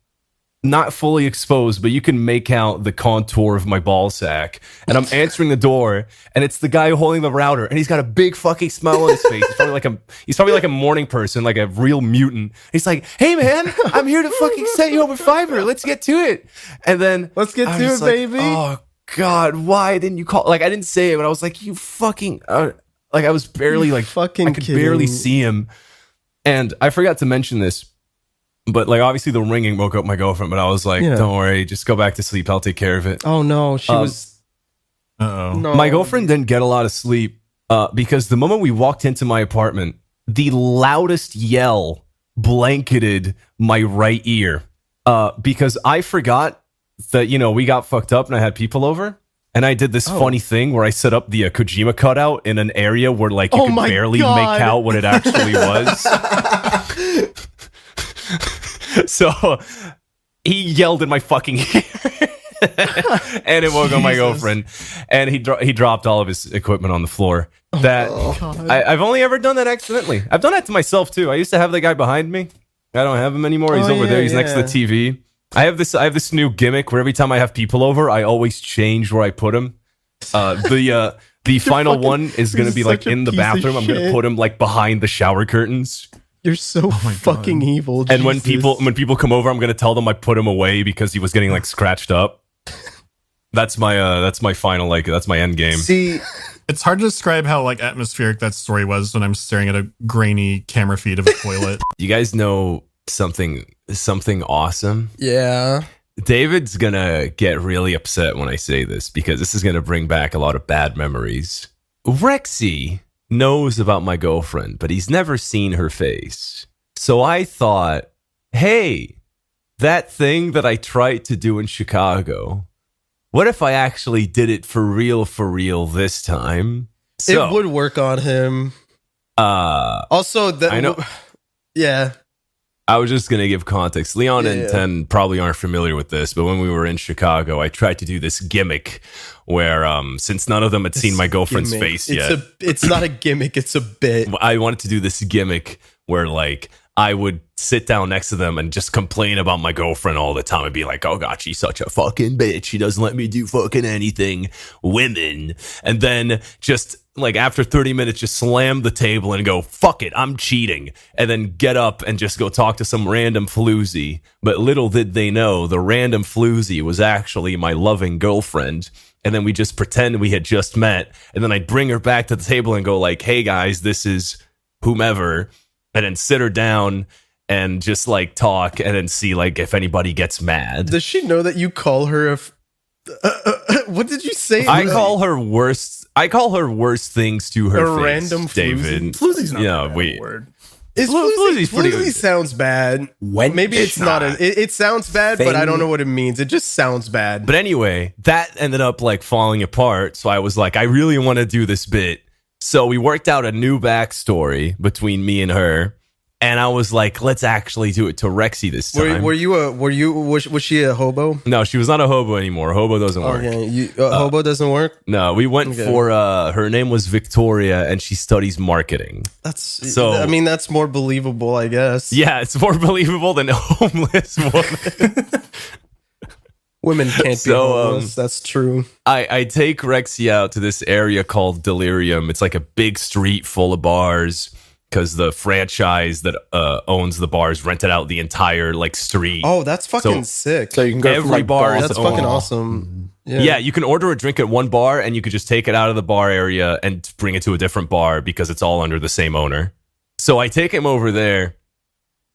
not fully exposed, but you can make out the contour of my ball sack. And I'm answering the door, and it's the guy holding the router, and he's got a big fucking smile on his face. He's probably like a morning person, like a real mutant. He's like, hey man, I'm here to fucking set you up with fiber. Let's get to it. And then let's get to it, like, baby. Oh God, why didn't you call? Like, I didn't say it, but I was like, you fucking like, I was barely like fucking I could barely see him. And I forgot to mention this, but like obviously the ringing woke up my girlfriend, but I was like, don't worry, just go back to sleep. I'll take care of it. Oh no, she was. Uh-oh. No. My girlfriend didn't get a lot of sleep because the moment we walked into my apartment, the loudest yell blanketed my right ear because I forgot that, you know, we got fucked up and I had people over. And I did this funny thing where I set up the Kojima cutout in an area where like you could barely make out what it actually was. So he yelled in my fucking ear. And it woke up my girlfriend. And he dropped all of his equipment on the floor. I've only ever done that accidentally. I've done that to myself too. I used to have the guy behind me. I don't have him anymore. He's over there. He's next to the TV. I have this new gimmick where every time I have people over, I always change where I put him. The final one is going to be like in the bathroom. I'm going to put him like behind the shower curtains. You're so fucking evil. And when people come over, I'm going to tell them I put him away because he was getting like scratched up. That's my final, like, that's my end game. See, it's hard to describe how like atmospheric that story was when I'm staring at a grainy camera feed of a toilet. You guys know something awesome? Yeah. David's gonna get really upset when I say this because this is gonna bring back a lot of bad memories. Rexy knows about my girlfriend, but he's never seen her face. So I thought, hey, that thing that I tried to do in Chicago, what if I actually did it for real this time? So, it would work on him. Also, I know. Yeah. I was just going to give context. Leon and Ten probably aren't familiar with this, but when we were in Chicago, I tried to do this gimmick where, since none of them had seen my girlfriend's face yet. It's not a gimmick, it's a bit. I wanted to do this gimmick where, like, I would sit down next to them and just complain about my girlfriend all the time and be like, oh God, she's such a fucking bitch. She doesn't let me do fucking anything. Women. And then just like after 30 minutes, just slam the table and go, fuck it, I'm cheating. And then get up and just go talk to some random floozy. But little did they know, the random floozy was actually my loving girlfriend. And then we just pretend we had just met. And then I'd bring her back to the table and go like, hey guys, this is whomever. And then sit her down and just like talk and then see like if anybody gets mad. Does she know that you call her what did you say? I call her worst things to her a face, random David. Floozy's not a word. Floozy's pretty Floozy good. sounds bad. Maybe it's not. It sounds bad, but I don't know what it means. It just sounds bad. But anyway, that ended up like falling apart. So I was like, I really want to do this bit. So we worked out a new backstory between me and her, and I was like, let's actually do it to Rexy this time. Was she a hobo? No, she was not a hobo anymore. Hobo doesn't work. Okay, hobo doesn't work? No, we went for her name was Victoria, and she studies marketing. That's more believable, I guess. Yeah, it's more believable than a homeless woman. Women can't be homeless. That's true. I take Rexy out to this area called Delirium. It's like a big street full of bars because the franchise that owns the bars rented out the entire like street. Oh, that's fucking sick. So you can go every from, like, bar. That's fucking awesome. Yeah, you can order a drink at one bar and you could just take it out of the bar area and bring it to a different bar because it's all under the same owner. So I take him over there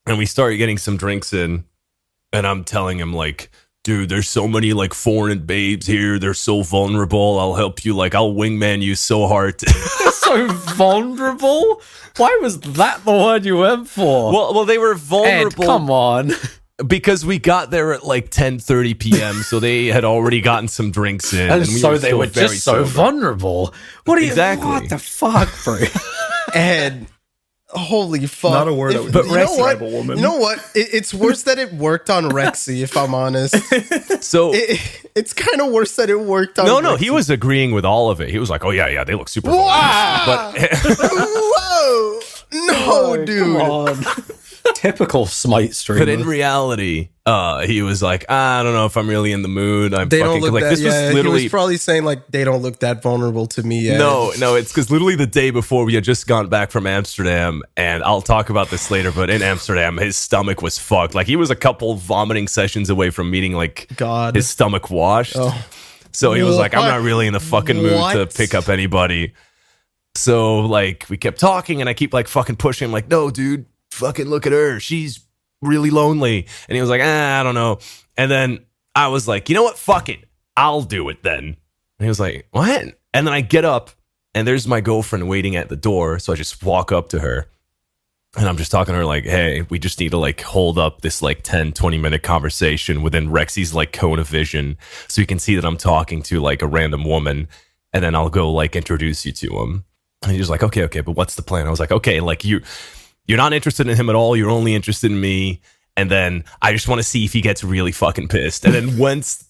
and we start getting some drinks in, and I'm telling him like, dude, there's so many like foreign babes here. They're so vulnerable. I'll help you. Like, I'll wingman you so hard. So vulnerable? Why was that the word you went for? Well, they were vulnerable. Ed, come on. Because we got there at like 10:30 p.m., so they had already gotten some drinks in. And we so they were just so vulnerable. What are you? Exactly. What the fuck, bro? Ed, holy fuck. Not a word I would describe a woman. You know what? It's worse that it worked on Rexy, if I'm honest. So it's kind of worse that it worked on No, Rexy. he was agreeing with all of it. He was like, oh, yeah, they look super vulnerable. But Whoa! No, dude. Come on. Typical Smite streamer. But in reality, he was like, I don't know if I'm really in the mood. They don't look like that. this Yeah, was literally. he was probably saying like they don't look that vulnerable to me yet. No, it's because literally the day before we had just gone back from Amsterdam, and I'll talk about this later. But in Amsterdam, his stomach was fucked. Like he was a couple vomiting sessions away from meeting like his stomach washed. Oh. So he was like, I'm not really in the fucking mood to pick up anybody. So like we kept talking, and I keep like fucking pushing him, like, no, dude. Fucking look at her. She's really lonely. And he was like, I don't know. And then I was like, you know what? Fuck it. I'll do it then. And he was like, what? And then I get up and there's my girlfriend waiting at the door. So I just walk up to her and I'm just talking to her like, hey, we just need to like hold up this like 10-20 minute conversation within Rexy's like cone of vision. So you can see that I'm talking to like a random woman, and then I'll go like introduce you to him. And he was like, okay, but what's the plan? I was like, okay, like you're not interested in him at all. You're only interested in me. And then I just want to see if he gets really fucking pissed. And then once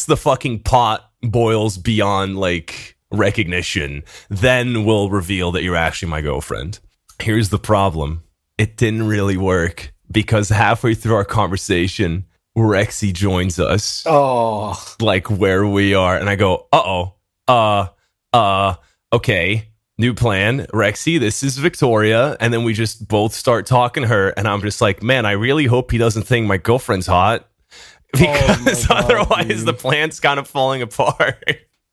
the fucking pot boils beyond like recognition, then we'll reveal that you're actually my girlfriend. Here's the problem. It didn't really work because halfway through our conversation, Rexy joins us. Oh. Like where we are. And I go, okay. New plan, Rexy, this is Victoria. And then we just both start talking to her. And I'm just like, man, I really hope he doesn't think my girlfriend's hot. Because otherwise the plan's kind of falling apart.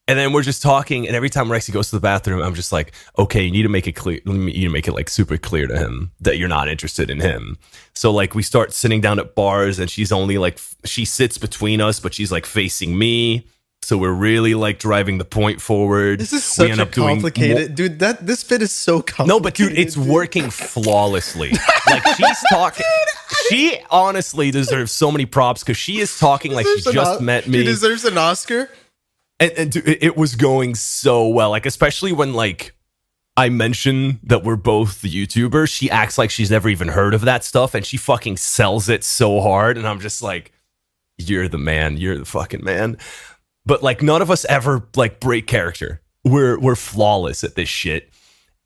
And then we're just talking. And every time Rexy goes to the bathroom, I'm just like, okay, you need to make it clear. You need to make it like super clear to him that you're not interested in him. So like we start sitting down at bars, and she's only like, she sits between us, but she's like facing me. So we're really like driving the point forward. This is such a complicated, dude. This bit is so complicated. No, but dude, it's working flawlessly. Like she's talking. She honestly deserves so many props because she is talking like she just met me. She deserves an Oscar. And dude, it was going so well. Like especially when like I mention that we're both the YouTubers, she acts like she's never even heard of that stuff, and she fucking sells it so hard, and I'm just like, you're the man, you're the fucking man. But like, none of us ever like break character. We're flawless at this shit.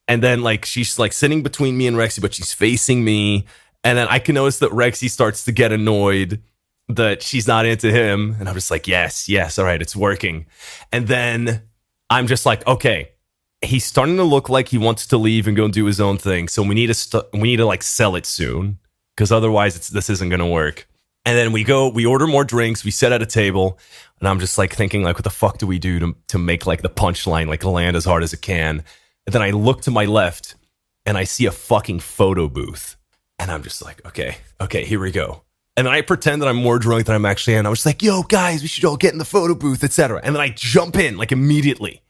And then like, she's like sitting between me and Rexy, but she's facing me, and then I can notice that Rexy starts to get annoyed that she's not into him, and I'm just like, yes, all right, it's working. And then I'm just like, okay, he's starting to look like he wants to leave and go and do his own thing, so we need to like sell it soon, because otherwise this isn't gonna work. And then we order more drinks, we sit at a table, and I'm just like thinking like, what the fuck do we do to make like the punchline like land as hard as it can? And then I look to my left and I see a fucking photo booth, and I'm just like, okay, here we go. And then I pretend that I'm more drunk than I'm actually in. I was like, yo, guys, we should all get in the photo booth, etc. And then I jump in, like, immediately.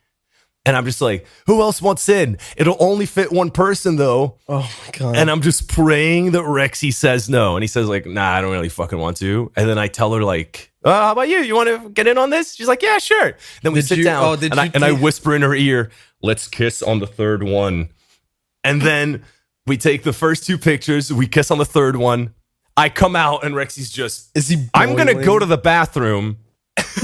And I'm just like, who else wants in? It'll only fit one person, though. Oh, my God. And I'm just praying that Rexy says no. And he says, like, nah, I don't really fucking want to. And then I tell her, like, how about you? You want to get in on this? She's like, yeah, sure. Then we sit down, and I whisper in her ear, let's kiss on the third one. And then we take the first two pictures. We kiss on the third one. I come out and Rexy's just, I'm going to go to the bathroom. He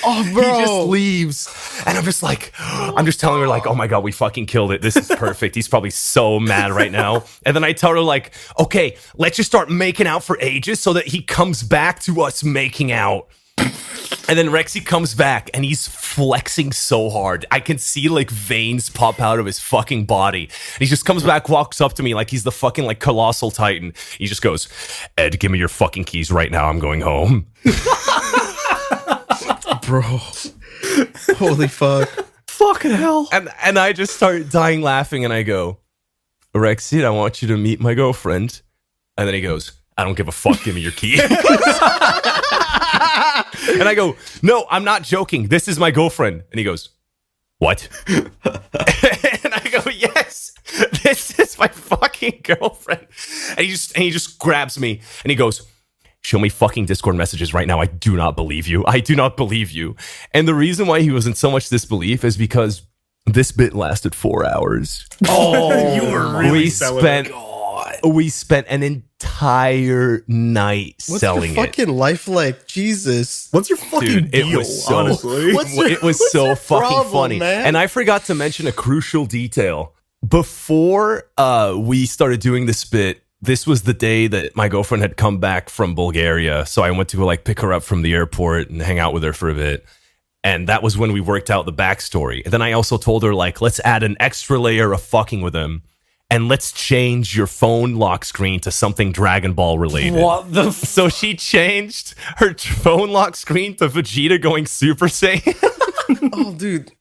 just leaves. And I'm just like, I'm just telling her like, oh my God, we fucking killed it. This is perfect. He's probably so mad right now. And then I tell her like, okay, let's just start making out for ages so that he comes back to us making out. And then Rexy comes back and he's flexing so hard. I can see like veins pop out of his fucking body. And he just comes back, walks up to me like he's the fucking like colossal titan. He just goes, Ed, give me your fucking keys right now. I'm going home. Bro. Holy fuck. Fucking hell. And I just start dying laughing and I go, Rexy, I want you to meet my girlfriend. And then he goes, I don't give a fuck. Give me your key. And I go, no, I'm not joking. This is my girlfriend. And he goes, what? And I go, yes, this is my fucking girlfriend. And he just grabs me and he goes, show me fucking Discord messages right now. I do not believe you. I do not believe you. And the reason why he was in so much disbelief is because this bit lasted 4 hours. Oh, you were really we spent an entire night selling it. What's your fucking life like? Jesus. What's your fucking deal, it was so, honestly? It was so fucking problem, funny. man? And I forgot to mention a crucial detail. Before we started doing this bit, this was the day that my girlfriend had come back from Bulgaria. So I went to go like pick her up from the airport and hang out with her for a bit. And that was when we worked out the backstory. And then I also told her like, let's add an extra layer of fucking with him. And let's change your phone lock screen to something Dragon Ball related. What the So she changed her phone lock screen to Vegeta going Super Saiyan. Oh, dude.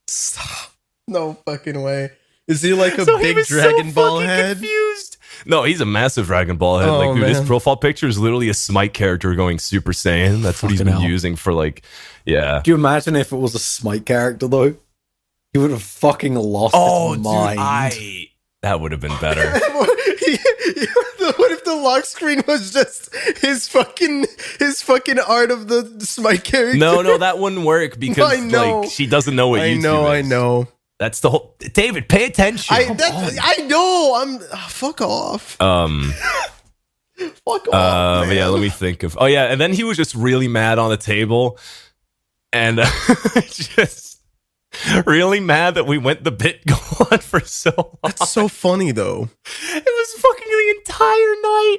Stop. No fucking way. Is he like a So he big was Dragon so Ball fucking head? confused. No, he's a massive Dragon Ball head. Oh, like, dude, his man. profile picture is literally a Smite character going Super Saiyan. That's what he's been using for like, yeah. Do you imagine if it was a Smite character though? He would have fucking lost his mind. That would have been better. What if the lock screen was just his fucking art of the Smite character? No, that wouldn't work because I know. like she doesn't know what YouTube is. I know. That's the whole. David, pay attention. I know. Fuck off. Fuck off. But yeah, let me think of. Oh yeah, and then he was just really mad on the table, and just really mad that we went the bit go on for so long. That's so funny though. It was fucking the entire night.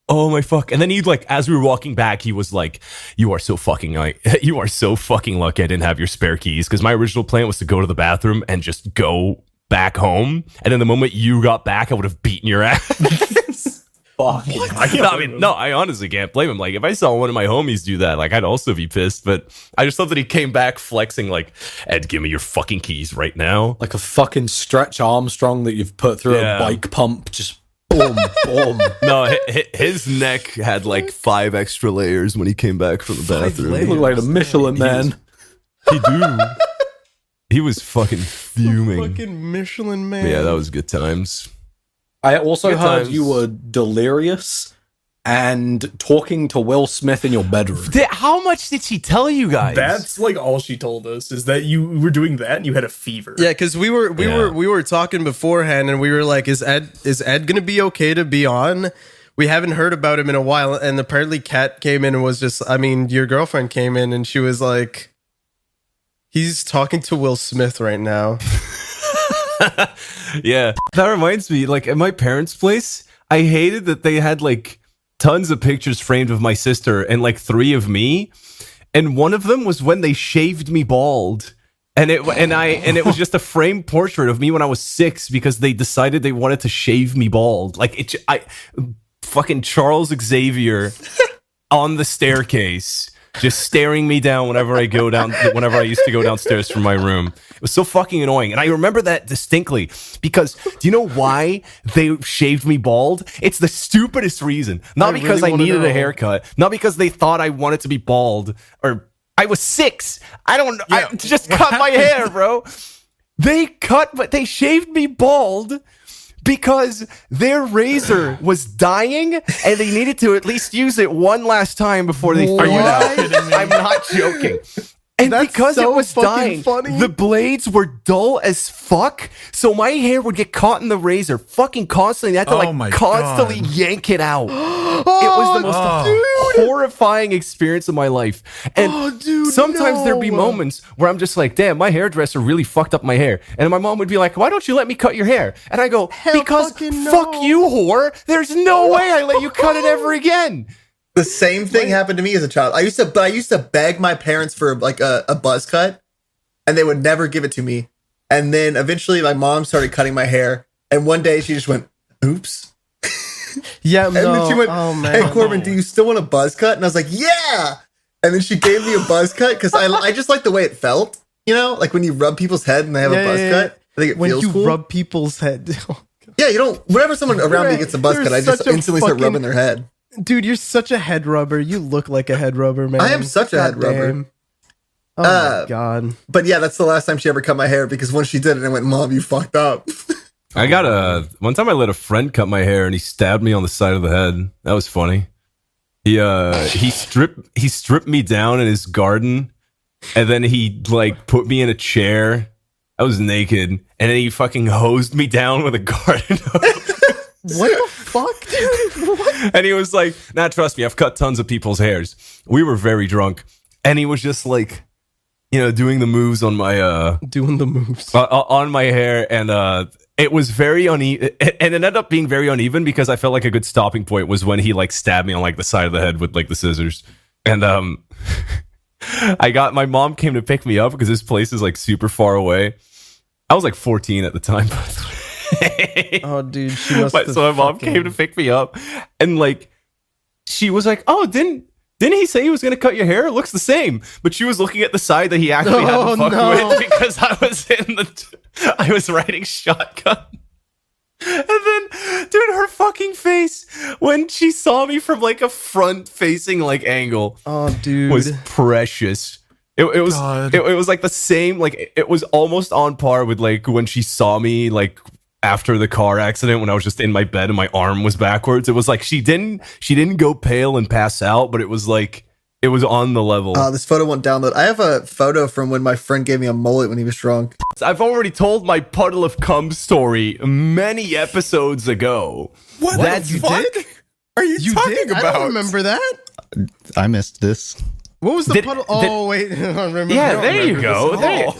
Oh my fuck. And then he'd like, as we were walking back, he was like, you are so fucking lucky I didn't have your spare keys. Because my original plan was to go to the bathroom and just go back home. And then the moment you got back, I would have beaten your ass. Fuck. I honestly can't blame him. Like, if I saw one of my homies do that, like, I'd also be pissed. But I just thought that he came back flexing, like, Ed, give me your fucking keys right now. Like a fucking Stretch Armstrong that you've put through a bike pump. Just boom, boom. No, his neck had like 5 extra layers when he came back from the bathroom. He looked like a Michelin man. He do. He was fucking fuming. Fucking Michelin man. But yeah, that was good times. I also Good heard times. you were delirious and talking to Will Smith in your bedroom. How much did she tell you guys? That's like all she told us is that you were doing that and you had a fever. Yeah, because we were talking beforehand, and we were like, "Is Ed gonna be okay to be on?" We haven't heard about him in a while, and apparently Kat came in and was just, I mean, your girlfriend came in and she was like, "He's talking to Will Smith right now." Yeah, that reminds me, like at my parents' place, I hated that they had like tons of pictures framed of my sister and like 3 of me, and one of them was when they shaved me bald. And it was just a framed portrait of me when I was 6 because they decided they wanted to shave me bald. Like fucking Charles Xavier on the staircase, just staring me down whenever I used to go downstairs from my room. It was so fucking annoying. And I remember that distinctly because do you know why they shaved me bald? It's the stupidest reason. Not because I needed a haircut, not because they thought I wanted to be bald, or I was 6. I don't know. I just cut my hair, bro. They shaved me bald because their razor was dying and they needed to at least use it one last time before they threw it out. I'm not joking. And That's because so it was dying, funny. the blades were dull as fuck. So my hair would get caught in the razor fucking constantly. I had to constantly yank it out. It was the most horrifying experience of my life. And sometimes there'd be moments where I'm just like, damn, my hairdresser really fucked up my hair. And my mom would be like, why don't you let me cut your hair? And I go, because fuck you, whore. There's no way I let you cut it ever again. The same thing happened to me as a child. I used to beg my parents for like a buzz cut, and they would never give it to me. And then eventually my mom started cutting my hair, and one day she just went, "Oops." Yeah, and then she went, "Hey Corbin, do you still want a buzz cut?" And I was like, "Yeah." And then she gave me a buzz cut because I just like the way it felt. You know, like when you rub people's head and they have a buzz cut. I think it feels cool. When you rub people's head. Yeah, you don't. Whenever someone around me gets a buzz cut, I just instantly start rubbing their head. Dude, you're such a head rubber. You look like a head rubber, man. I am such a head rubber. Oh my god. But yeah, that's the last time she ever cut my hair because when she did it, I went, "Mom, you fucked up." One time I let a friend cut my hair and he stabbed me on the side of the head. That was funny. He stripped me down in his garden, and then he like put me in a chair. I was naked, and then he fucking hosed me down with a garden hose. What the fuck, dude? What? And he was like, "Nah, trust me, I've cut tons of people's hairs." We were very drunk, and he was just like, doing the moves on my on my hair, and it was very uneven, and it ended up being very uneven because I felt like a good stopping point was when he like stabbed me on like the side of the head with like the scissors, and my mom came to pick me up because this place is like super far away. I was like 14 at the time, by the way. Oh, dude, she must have. So my mom came to pick me up, and like, she was like, "Oh, didn't he say he was going to cut your hair? It looks the same." But she was looking at the side that he actually had to fuck with because I was riding shotgun. And then, dude, her fucking face when she saw me from like a front-facing like angle, was precious. It was like the same, like it was almost on par with like when she saw me like after the car accident when I was just in my bed and my arm was backwards. It was like she didn't go pale and pass out, but it was like it was on the level. This photo won't download. I have a photo from when my friend gave me a mullet when he was drunk. I've already told my puddle of cum story many episodes ago. What the fuck are you talking about? I don't remember that. I missed this. What was the puddle? Wait. I don't remember. Yeah, there you go.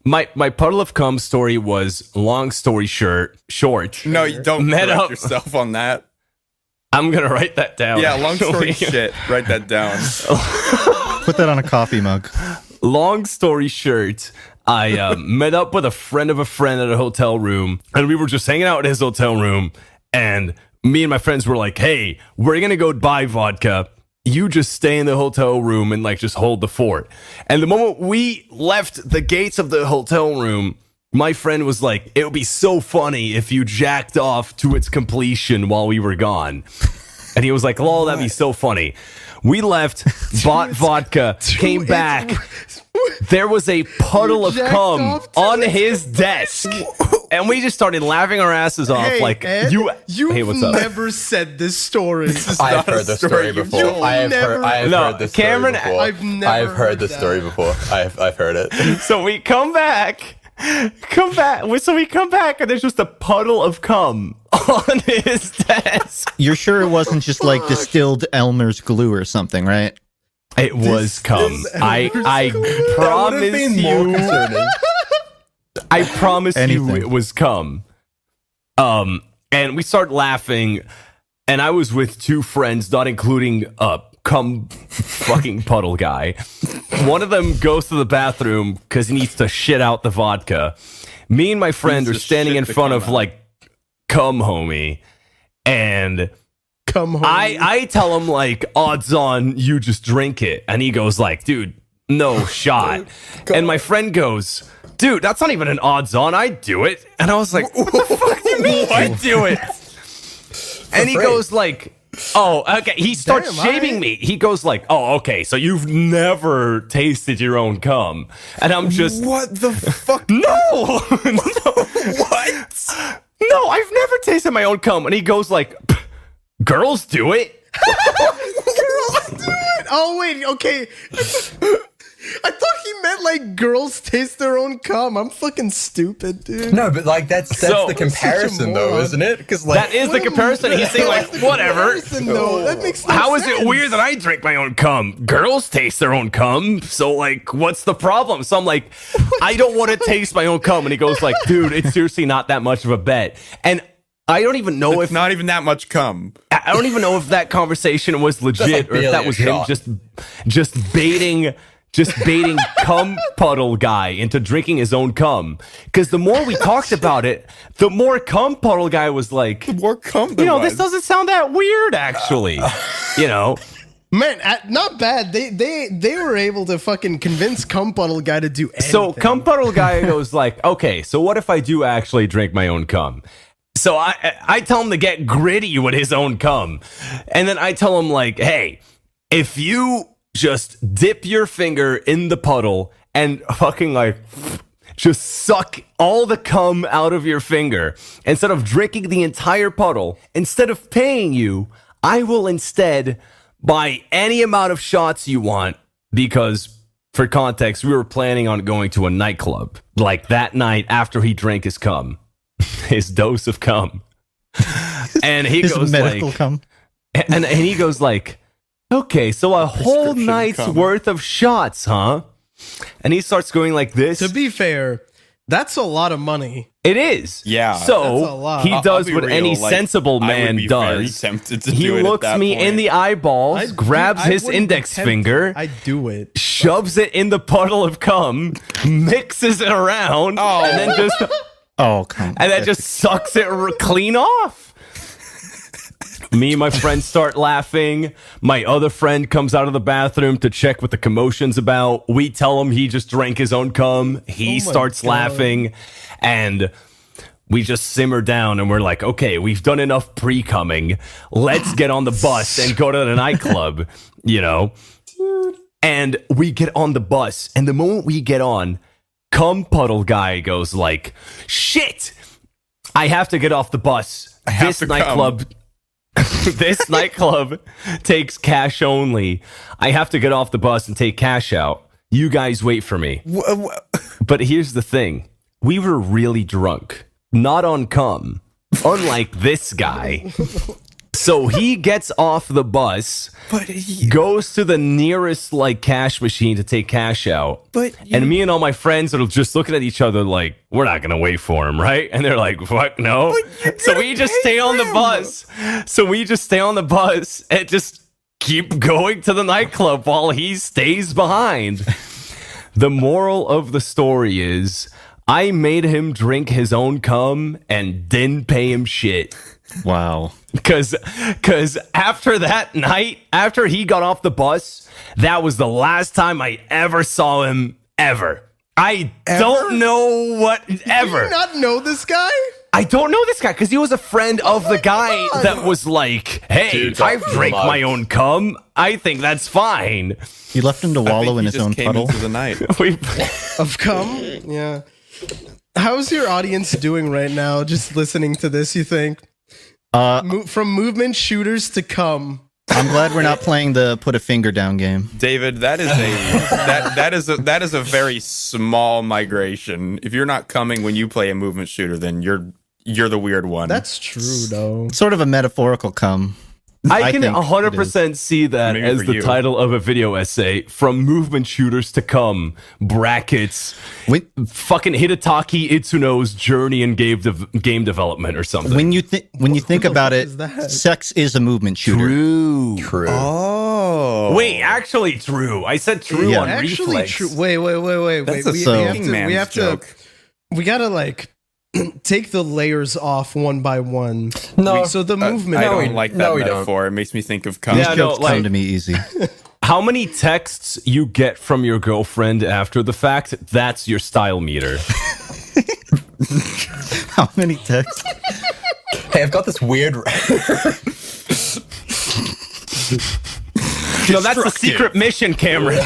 My puddle of cum story was, long story short. No, you don't correct yourself on that. I'm going to write that down. Yeah, long story shit. Write that down. Put that on a coffee mug. Long story short, I met up with a friend of a friend at a hotel room, and we were just hanging out in his hotel room, and me and my friends were like, "Hey, we're going to go buy vodka. You just stay in the hotel room and like just hold the fort." And the moment we left the gates of the hotel room, my friend was like, "It would be so funny if you jacked off to its completion while we were gone." And he was like, "Lol, that'd be so funny." We left, bought vodka, came back. There was a puddle of cum on his desk. and we just started laughing our asses off. Hey, like Ed, you've hey, what's up? never said this story. I've heard this story before. I have heard this Cameron, story before. I've heard this story before. I've heard it. So we come back. So we come back, and there's just a puddle of cum on his desk. You're sure it wasn't just like distilled Elmer's glue or something, right? It was cum. I promise you. I promise you, it was cum. And we start laughing, and I was with two friends, not including cum fucking puddle guy. One of them goes to the bathroom because he needs to shit out the vodka. Me and my friend are standing in front of like cum homie, and come home. I tell him like, odds on you just drink it, and he goes like, dude, no shot. And my friend goes, dude, that's not even an odds on. I'd do it. And I was like, what the fuck do you mean I'd do it? And he goes like, oh, okay. He starts shaming me. He goes like, oh, okay, so you've never tasted your own cum. And I'm just, what the fuck? No. What? No, I've never tasted my own cum. And he goes like, girls do it. Girls do it. Oh, wait, okay. I thought he meant like girls taste their own cum. I'm fucking stupid, dude. No, but like that's the comparison though, isn't it? Because like that is the comparison. He's saying like whatever. No, that makes no How sense. is it weird that I drink my own cum? Girls taste their own cum, so like, what's the problem? So I'm like, I don't want to taste my own cum, and he goes like, dude, it's seriously not that much of a bet, and I don't even know if not even that much cum. I don't even know if that conversation was legit or if that was him just baiting cum puddle guy into drinking his own cum. Because the more we talked about it, the more cum puddle guy was like, the more cum this doesn't sound that weird, actually. Man, not bad. They were able to fucking convince cum puddle guy to do anything. So cum puddle guy goes like, okay, so what if I do actually drink my own cum? So I tell him to get gritty with his own cum. And then I tell him like, hey, if you just dip your finger in the puddle and fucking like just suck all the cum out of your finger instead of drinking the entire puddle, instead of paying you, I will instead buy any amount of shots you want, because for context, we were planning on going to a nightclub like that night after he drank his cum, his dose of cum. And he goes like, cum. And he goes like, okay, so a whole night's worth of shots, huh? And he starts going like this. To be fair, that's a lot of money. It is. Yeah. So he does what any sensible man does. He looks me in the eyeballs, grabs his index finger, I do it, shoves it in the puddle of cum, mixes it around, and then just and then just sucks it clean off. Me and my friend start laughing. My other friend comes out of the bathroom to check what the commotion's about. We tell him he just drank his own cum. He starts laughing, and we just simmer down, and we're like, okay, we've done enough pre-cumming. Let's get on the bus and go to the nightclub, And we get on the bus, and the moment we get on, cum puddle guy goes like, shit, I have to get off the bus. This nightclub... This nightclub takes cash only. I have to get off the bus and take cash out. You guys wait for me. But here's the thing. We were really drunk. Not on cum. Unlike this guy. So he gets off the bus, goes to the nearest cash machine to take cash out. And me and all my friends are just looking at each other like, we're not going to wait for him, right? And they're like, fuck no. So we just stay on the bus. So we just stay on the bus and just keep going to the nightclub while he stays behind. The moral of the story is I made him drink his own cum and didn't pay him shit. Wow. Because after that night, after he got off the bus, that was the last time I ever saw him ever. I don't know what ever. Do you not know this guy? I don't know this guy because he was a friend of the guy that was like, hey, Dude, I've drank my own cum. I think that's fine. You left him to wallow in his own puddle. Into the night. Of cum? Yeah. How's your audience doing right now? Just listening to this, you think? From movement shooters to come. I'm glad we're not playing the put a finger down game. David, that is a very small migration. If you're not coming when you play a movement shooter, then you're the weird one. That's true, though. Sort of a metaphorical come. I can 100% see that Maybe as for the you. title of a video essay. From movement shooters to come, brackets, fucking Hidetaki Itsuno's journey in game development or something. When you think about it, sex is a movement shooter. True. Oh. Wait, actually true. I said true on Actually reflex. true. Wait. That's a We have to. We gotta like take the layers off one by one. No. So the movement. I don't like that metaphor. It makes me think of cum. Yeah, no, Come to me easy. How many texts you get from your girlfriend after the fact, that's your style meter. How many texts? Hey, I've got this weird. No, that's the secret mission, Cameron.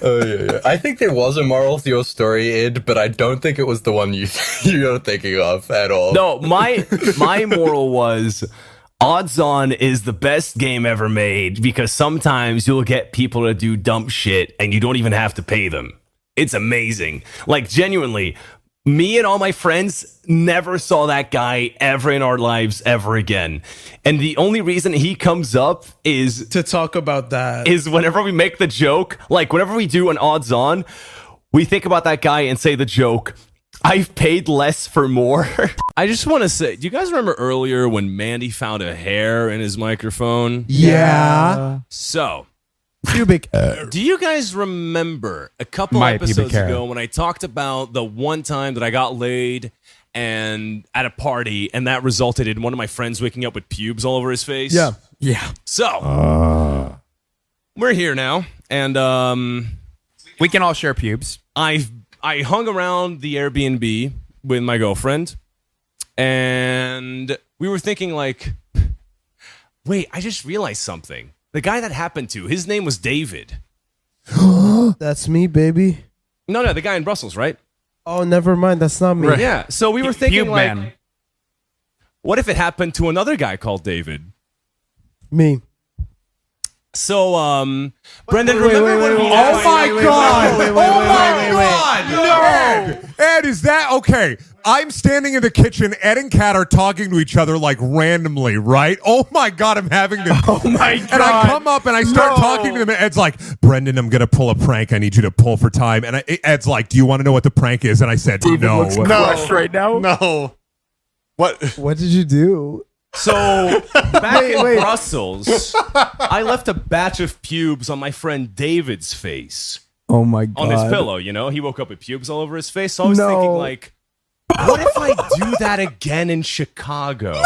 Oh yeah. I think there was a moral to your story, Id, but I don't think it was the one you're thinking of at all. No, my moral was Odds On is the best game ever made because sometimes you'll get people to do dumb shit and you don't even have to pay them. It's amazing. Like, genuinely, me and all my friends never saw that guy ever in our lives ever again. And the only reason he comes up is to talk about that. Is whenever we make the joke, like whenever we do an Odds On, we think about that guy and say the joke, I've paid less for more. I just want to say, do you guys remember earlier when Mandy found a hair in his microphone? Yeah. So, pubic. Do you guys remember a couple My episodes pubic hair. ago when I talked about the one time that I got laid and at a party and that resulted in one of my friends waking up with pubes all over his face? Yeah. Yeah. So, we're here now and we can all share pubes. I hung around the Airbnb with my girlfriend and we were thinking like, wait, I just realized something. The guy that happened to, his name was David. That's me, baby. No, the guy in Brussels, right? Oh, never mind. That's not me. Right. Yeah. So we were thinking, Pube like, man. what if it happened to another guy called David? Me. So, Brendan, remember when we Oh my God! Wait. No! Ed, is that okay? I'm standing in the kitchen. Ed and Kat are talking to each other like randomly, right? Oh my God, I'm having this. Oh my God. And I come up and I start talking to them. And Ed's like, Brendan, I'm going to pull a prank. I need you to pull for time. And Ed's like, do you want to know what the prank is? And I said, no. Right now? No. What? What did you do? So, back in Brussels, I left a batch of pubes on my friend David's face. Oh my God. On his pillow, you know? He woke up with pubes all over his face. So I was thinking, like, what if I do that again in Chicago? What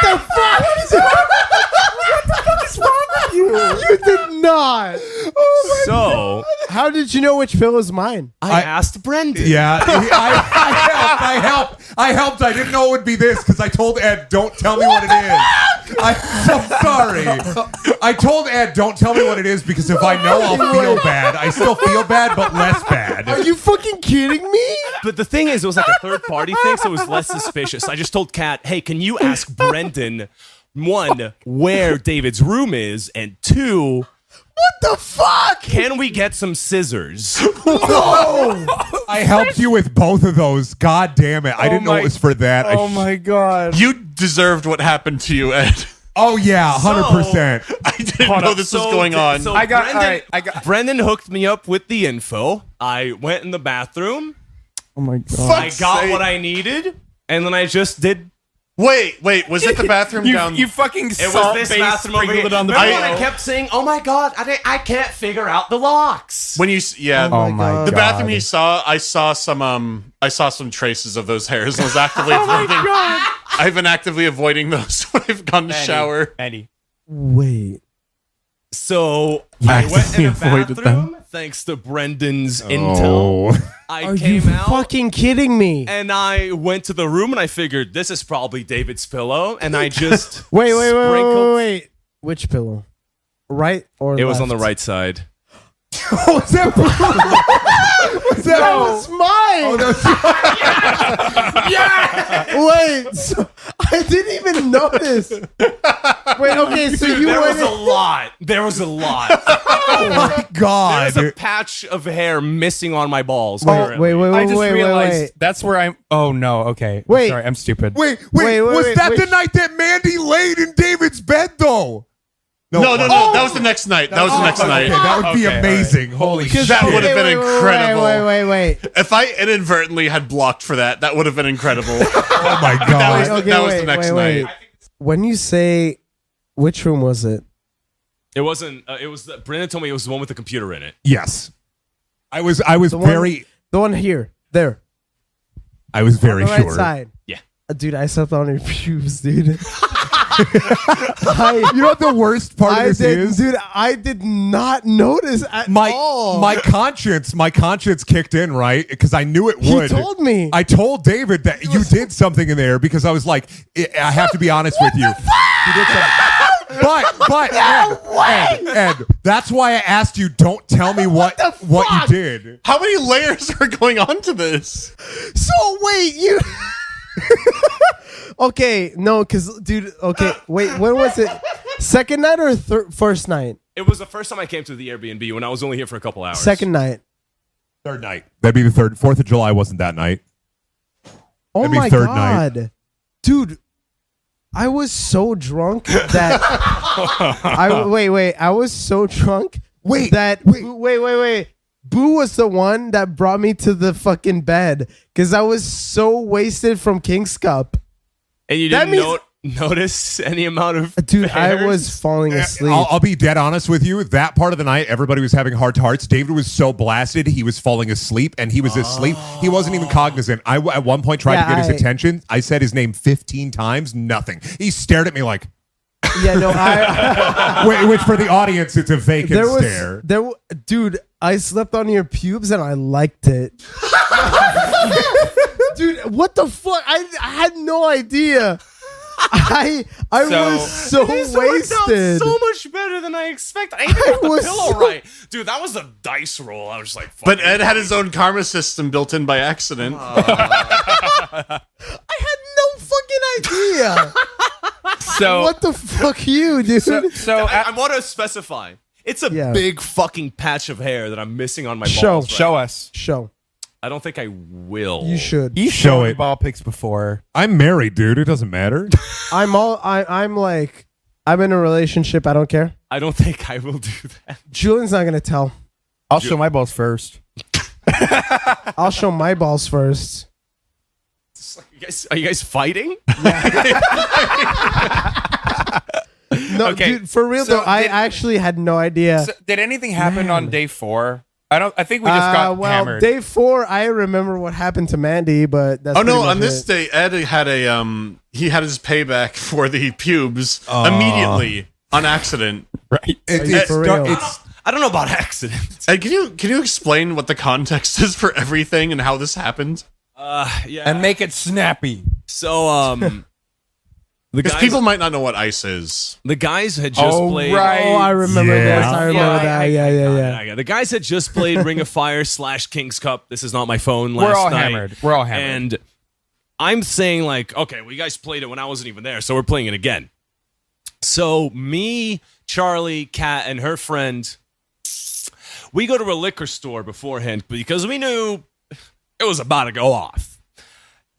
the fuck? What the fuck is wrong with you? You did not. Oh my God. How did you know which pillow is mine? I asked Brendan. Yeah, I helped. I didn't know it would be this because I told Ed, don't tell me what it is. I'm so sorry. I told Ed, don't tell me what it is because if I know, I'll feel bad. I still feel bad, but less bad. Are you fucking kidding me? But the thing is, it was like a third party thing, so it was less suspicious. I just told Kat, hey, can you ask Brendan, one, where David's room is, and two, what the fuck? Can we get some scissors? No! I helped you with both of those. God damn it. I didn't know it was for that. Oh my God. You deserved what happened to you, Ed. Oh yeah, 100%. I didn't know this was going on. So Brendan hooked me up with the info. I went in the bathroom. Oh my God. I got what I needed, and then I just did. Wait, was it the bathroom down? You fucking It was this bathroom over here. on the Remember when I kept saying, "Oh my God, I can't figure out the locks." When you, yeah, Oh my God. the bathroom he saw, I saw some traces of those hairs. And was actively avoiding. I've been actively avoiding those when I've gone to shower. Manny. Wait. So I went in the bathroom thanks to Brendan's intel. Are you fucking kidding me? And I went to the room and I figured this is probably David's pillow, and I just wait. Which pillow? Right or It was left? on the right side. Was that That was mine. Oh, no. Wait, so I didn't even notice. Wait, okay, so Dude, you there went was a lot. There was a lot. Oh my god! There's a patch of hair missing on my balls. Wait, I just realized wait. that's where I'm. Oh no. Okay. Wait. Sorry, I'm stupid. Wait, was that the night that Mandy laid in David's bed though? No. That was the next night. That was the next night. Okay, that would be amazing. Holy shit! That would have been incredible. Wait. If I inadvertently had blocked for that, that would have been incredible. Oh my god! That was the next night. When you say, which room was it? It wasn't. It was. Brandon told me it was the one with the computer in it. Yes, I was The one here, there. I was very on the right sure. side. Yeah. Dude, I slept on your pubes, dude. You know what the worst part of this is? Dude, I did not notice at all. My conscience kicked in, right? Because I knew it would. He told me. I told David that you did something in there because I was like, I have to be honest with you. You did something. But Ed, that's why I asked you. Don't tell me what you did. How many layers are going on to this? So wait, you. Okay, no, because dude. Okay, wait. When was it? Second night or first night? It was the first time I came to the Airbnb when I was only here for a couple hours. Second night. Third night. That'd be the third. 4th of July wasn't that night. Oh That'd be my third god, night. dude. I was so drunk that I was so drunk Wait. Boo was the one that brought me to the fucking bed because I was so wasted from King's Cup. And you didn't notice any amount of dude. hairs? I was falling asleep. I'll be dead honest with you. That part of the night, everybody was having heart to hearts. David was so blasted, he was falling asleep, and he was asleep. He wasn't even cognizant. I at one point tried to get his attention. I said his name 15 times. Nothing. He stared at me like. Yeah, no. Which for the audience, it's a vacant stare. Dude, I slept on your pubes and I liked it. Dude, what the fuck? I had no idea. I was so wasted. So much better than I expected. I even got the pillow right. Dude, that was a dice roll. I was just like, fuck. But Ed had his own karma system built in by accident. I had no fucking idea. So what the fuck, you dude? So I want to specify. It's a big fucking patch of hair that I'm missing on my balls. Show us. Show. I don't think I will. You should. You Show showed it. ball pics before. I'm married, dude. It doesn't matter. I'm in a relationship. I don't care. I don't think I will do that. Julian's not gonna tell. I'll show my balls first. I'll show my balls first. Are you guys fighting? No, Okay, dude, for real so though, I actually had no idea. So, did anything happen on day 4? I think we just got hammered. Day 4, I remember what happened to Mandy, but that's pretty much on this day, Ed had he had his payback for the pubes immediately on accident. Right. I don't know about accidents. Ed, can you explain what the context is for everything and how this happened? Yeah. And make it snappy. So, because people might not know what ice is. The guys had just played. Right. Oh, I remember this. I remember that. Yeah. The guys had just played Ring of Fire / King's Cup. This is not my phone. Last night. We're all hammered. And I'm saying like, okay, well, you guys played it when I wasn't even there, so we're playing it again. So me, Charlie, Kat, and her friend, we go to a liquor store beforehand because we knew it was about to go off.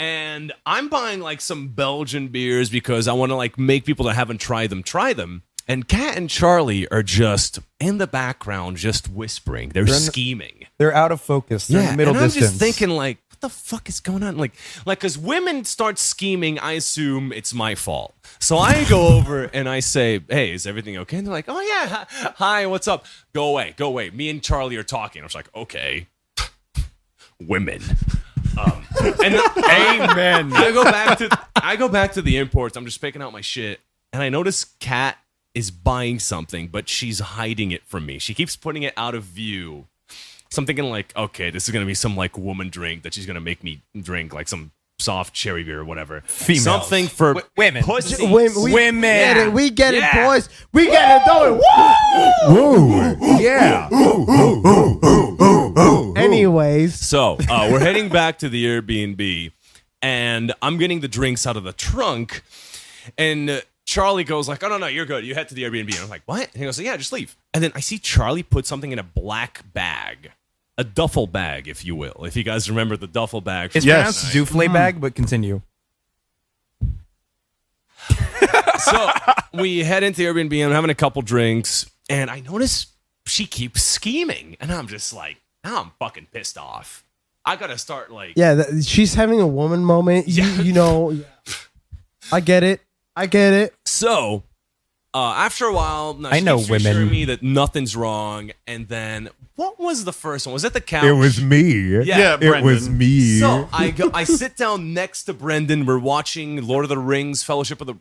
And I'm buying like some Belgian beers because I want to like make people that haven't tried them try them. And Kat and Charlie are just in the background, just whispering. They're scheming. They're out of focus. They're in the middle and I'm distance. just thinking like, what the fuck is going on? Like, because women start scheming, I assume it's my fault. So I go over and I say, "Hey, is everything okay?" And they're like, "Oh yeah, hi, what's up?" Go away. Me and Charlie are talking. I was like, okay, women. And amen. I go back to the imports. I'm just picking out my shit, and I notice Kat is buying something, but she's hiding it from me. She keeps putting it out of view. So I'm thinking like, okay, this is gonna be some like woman drink that she's gonna make me drink, like some soft cherry beer or whatever. Females. Something for women. pussies. Women. We get it, boys. We get it, though. Woo! Yeah. Anyways, So we're heading back to the Airbnb, and I'm getting the drinks out of the trunk, and Charlie goes like, "Oh no, you're good. You head to the Airbnb." And I'm like, "What?" And he goes, "Yeah, just leave." And then I see Charlie put something in a black bag, a duffel bag, if you will. If you guys remember the duffel bag, it's pronounced Dufle bag, but continue. So we head into the Airbnb. I'm having a couple drinks, and I notice she keeps scheming, and I'm just like, now I'm fucking pissed off. I gotta start like, she's having a woman moment. You know, I get it. So after a while, I know keeps reassuring women. me that nothing's wrong, and then what was the first one? Was it the couch? It was me. Yeah, it was me. So I sit down next to Brendan. We're watching Lord of the Rings, Fellowship of the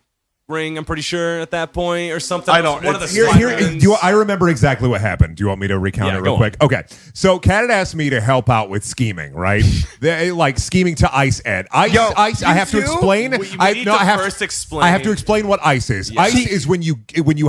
Ring. I'm pretty sure at that point or something. I don't. One of the I remember exactly what happened. Do you want me to recount it real quick? Okay. So Kat had asked me to help out with scheming, right? Like scheming to ice Ed. Ice. I have to explain. I have to explain what ice is. Yeah. Ice is when you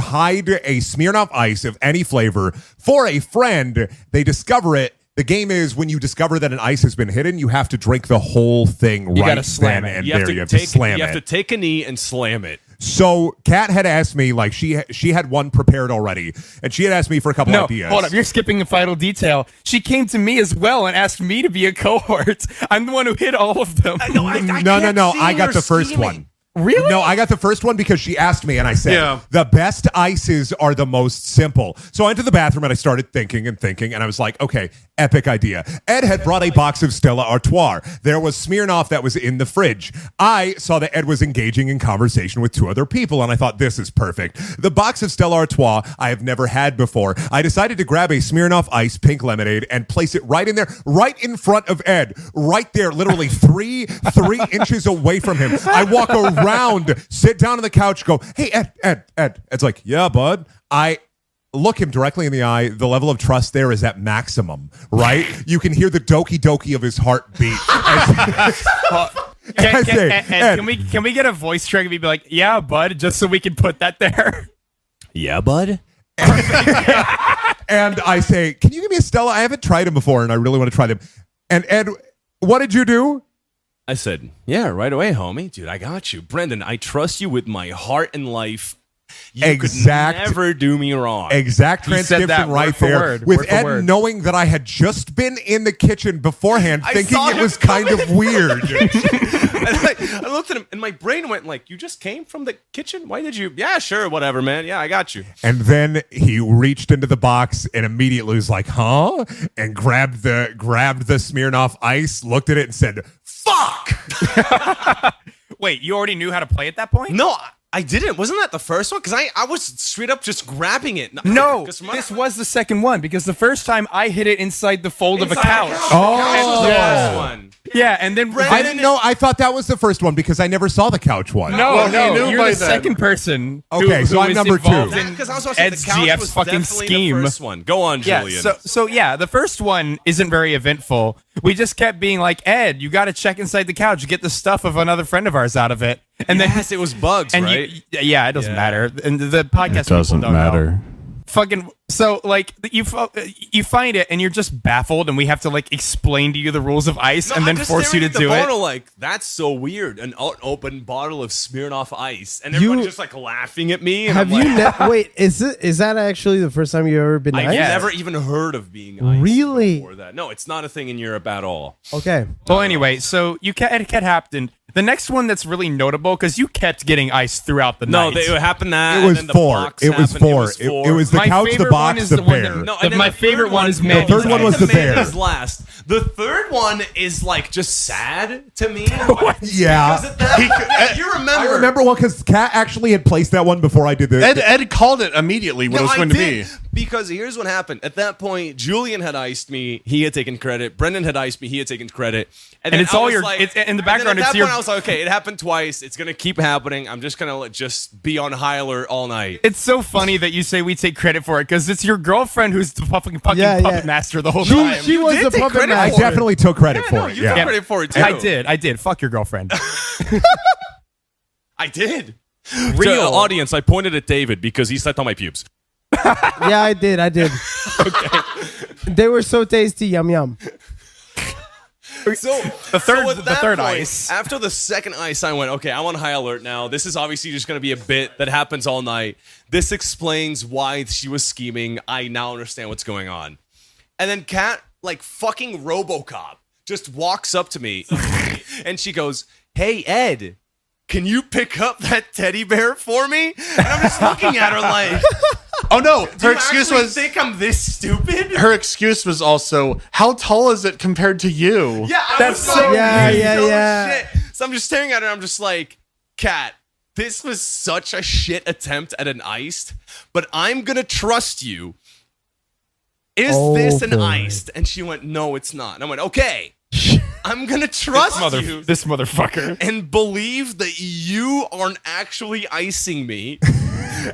hide a Smirnoff Ice of any flavor for a friend. They discover it. The game is when you discover that an ice has been hidden, you have to drink the whole thing You right gotta slam then it. and You there. have to You have to slam You it. have to take a knee and slam it. So Kat had asked me, like she had one prepared already, and she had asked me for a couple ideas. Hold up, you're skipping a vital detail. She came to me as well and asked me to be a cohort. I'm the one who hit all of them. No. I got the first one. Really? No, I got the first one because she asked me, and I said, the best ices are the most simple. So I went to the bathroom, and I started thinking, and I was like, okay, epic idea. Ed had brought a box of Stella Artois. There was Smirnoff that was in the fridge. I saw that Ed was engaging in conversation with two other people, and I thought, this is perfect. The box of Stella Artois I have never had before. I decided to grab a Smirnoff Ice pink lemonade and place it right in there, right in front of Ed, right there, literally three inches away from him. I walk around, sit down on the couch, go, hey, Ed. Ed's like, yeah, bud. I look him directly in the eye. The level of trust there is at maximum, right? You can hear the doki of his heartbeat. Can we get a voice track and be like, yeah, bud, just so we can put that there? Yeah, bud. And I say, can you give me a Stella? I haven't tried them before, and I really want to try them. And Ed, what did you do? I said, yeah, right away, homie. Dude, I got you. Brendan, I trust you with my heart and life. You could never do me wrong. Exact transcription right there. With Ed knowing that I had just been in the kitchen beforehand, thinking it was kind of weird. I looked at him, and my brain went like, you just came from the kitchen? Why did you? Yeah, sure, whatever, man. Yeah, I got you. And then he reached into the box and immediately was like, huh? And grabbed the Smirnoff Ice, looked at it and said, fuck! Wait, you already knew how to play at that point? No, I didn't. Wasn't that the first one? Because I was straight up just grabbing it. No, this was the second one because the first time I hit it inside the fold of a couch. Oh, this was the first one. Yeah, and then I didn't know. I thought that was the first one because I never saw the couch one. No, you're the second person. Okay, so I'm number two. Because I was Ed's GF's fucking scheme. The first one. Go on, Julian. Yeah, so yeah, the first one isn't very eventful. We just kept being like, Ed, you got to check inside the couch, get the stuff of another friend of ours out of it. And then it was bugs, and right? It doesn't matter. And the podcast It doesn't people don't matter. know. Fucking so like you find it and you're just baffled and we have to like explain to you the rules of ice and then force you to do it. Like that's so weird. An open bottle of Smirnoff Ice and everyone's just like laughing at me. And Have I'm you like, wait? Is that actually the first time you've ever been? I've iced? never even heard of being iced really before that. No, it's not a thing in Europe at all. Okay. Well, anyway, so it kept happening. The next one that's really notable because you kept getting iced throughout the night. No, it happened that. It was and then the four. box It was happened. four. It was the My couch, the favorite one box, is the the one bear. that- No, and then my the favorite third one is no, Mandy's The third one was the bear. Mandy's last. The third one is like just sad to me. Yeah. Because at that, you remember. I remember one because Kat actually had placed that one before I did the. Ed called it immediately what it was going to be. Because here's what happened. At that point, Julian had iced me. He had taken credit. Brendan had iced me. He had taken credit. And it's all your. It's in the background. At It's that your. point, I was like, okay, it happened twice. It's gonna keep happening. I'm just gonna just be on high alert all night. It's so funny that you say we take credit for it because it's your girlfriend who's the fucking puppet master the whole time. She was the puppet master. I definitely took credit for it. You Yeah. took credit for it too. I did. Fuck your girlfriend. I did. Real audience. I pointed at David because he stepped on my pubes. Yeah, I did. Okay. They were so tasty, yum yum. So The third point, ice. After the second ice, I went, okay, I'm on high alert now. This is obviously just going to be a bit that happens all night. This explains why she was scheming. I now understand what's going on. And then Kat, like fucking RoboCop, just walks up to me and she goes, "Hey, Ed, can you pick up that teddy bear for me?" And I'm just looking at her like, oh no, her excuse was, think I'm this stupid? Her excuse was also, how tall is it compared to you? Yeah, That's so yeah. Shit. So I'm just staring at her. I'm just like, Kat, this was such a shit attempt at an iced, but I'm gonna trust you. Is this an iced? And she went, no, it's not. And I went, okay, I'm gonna trust you. This motherfucker. And believe that you aren't actually icing me.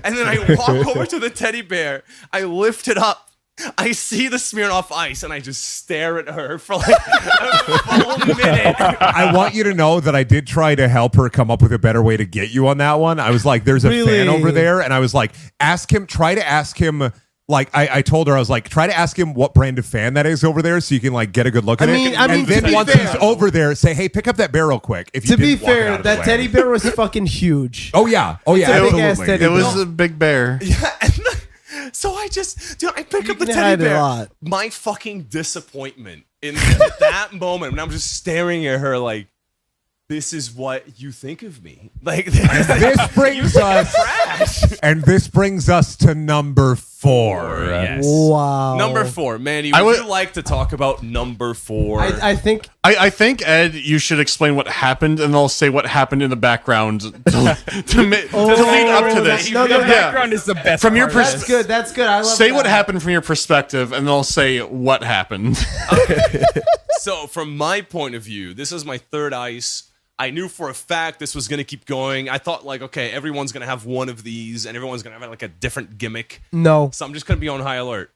And then I walk over to the teddy bear. I lift it up. I see the Smirnoff Ice, and I just stare at her for like a full minute. I want you to know that I did try to help her come up with a better way to get you on that one. I was like, there's a fan over there, and I was like, try to ask him. Like I told her, I was like, try to ask him what brand of fan that is over there, so you can like get a good look at it. And then once he's over there, say, hey, pick up that bear real quick. If you to be fair, that teddy bear was fucking huge. Oh yeah, absolutely. It was a big bear. Yeah. So I pick up the teddy bear. My fucking disappointment in that moment, and I'm just staring at her like, this is what you think of me. Like this brings us, and this brings us to number 4. Yes. Wow. Number 4, Mandy. Would you like to talk about number 4? I think Ed, you should explain what happened, and I'll say what happened in the background to lead up to this. No, the background is the best. From your part. perspective, That's good. I love say that. what happened from your perspective, and then I'll say what happened. So, from my point of view, this is my third ice. I knew for a fact this was going to keep going. I thought, like, okay, everyone's going to have one of these, and everyone's going to have, like, a different gimmick. No. So I'm just going to be on high alert.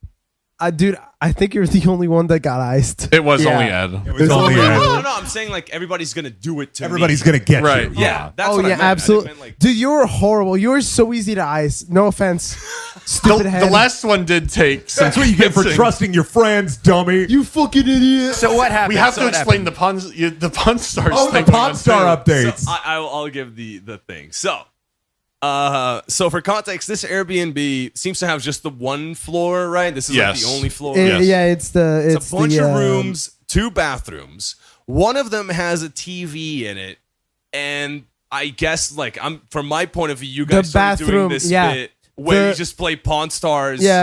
Dude, I think you're the only one that got iced. It was only Ed. It was only Ed. No, I'm saying, like, everybody's going to do it to Everybody's me. going to get right. you. Yeah, that's what I meant. Absolutely. I meant, like, Dude, you were horrible. You were so easy to ice. No offense. Stupid head. The last one did take. That's what you get for trusting your friends, dummy. You fucking idiot. So what happened? We have to explain the Pawn Stars. Oh, the Pawn Star updates. So I'll give the thing. So for context, this Airbnb seems to have just the one floor, right? This is like the only floor. Yeah, it's Yeah,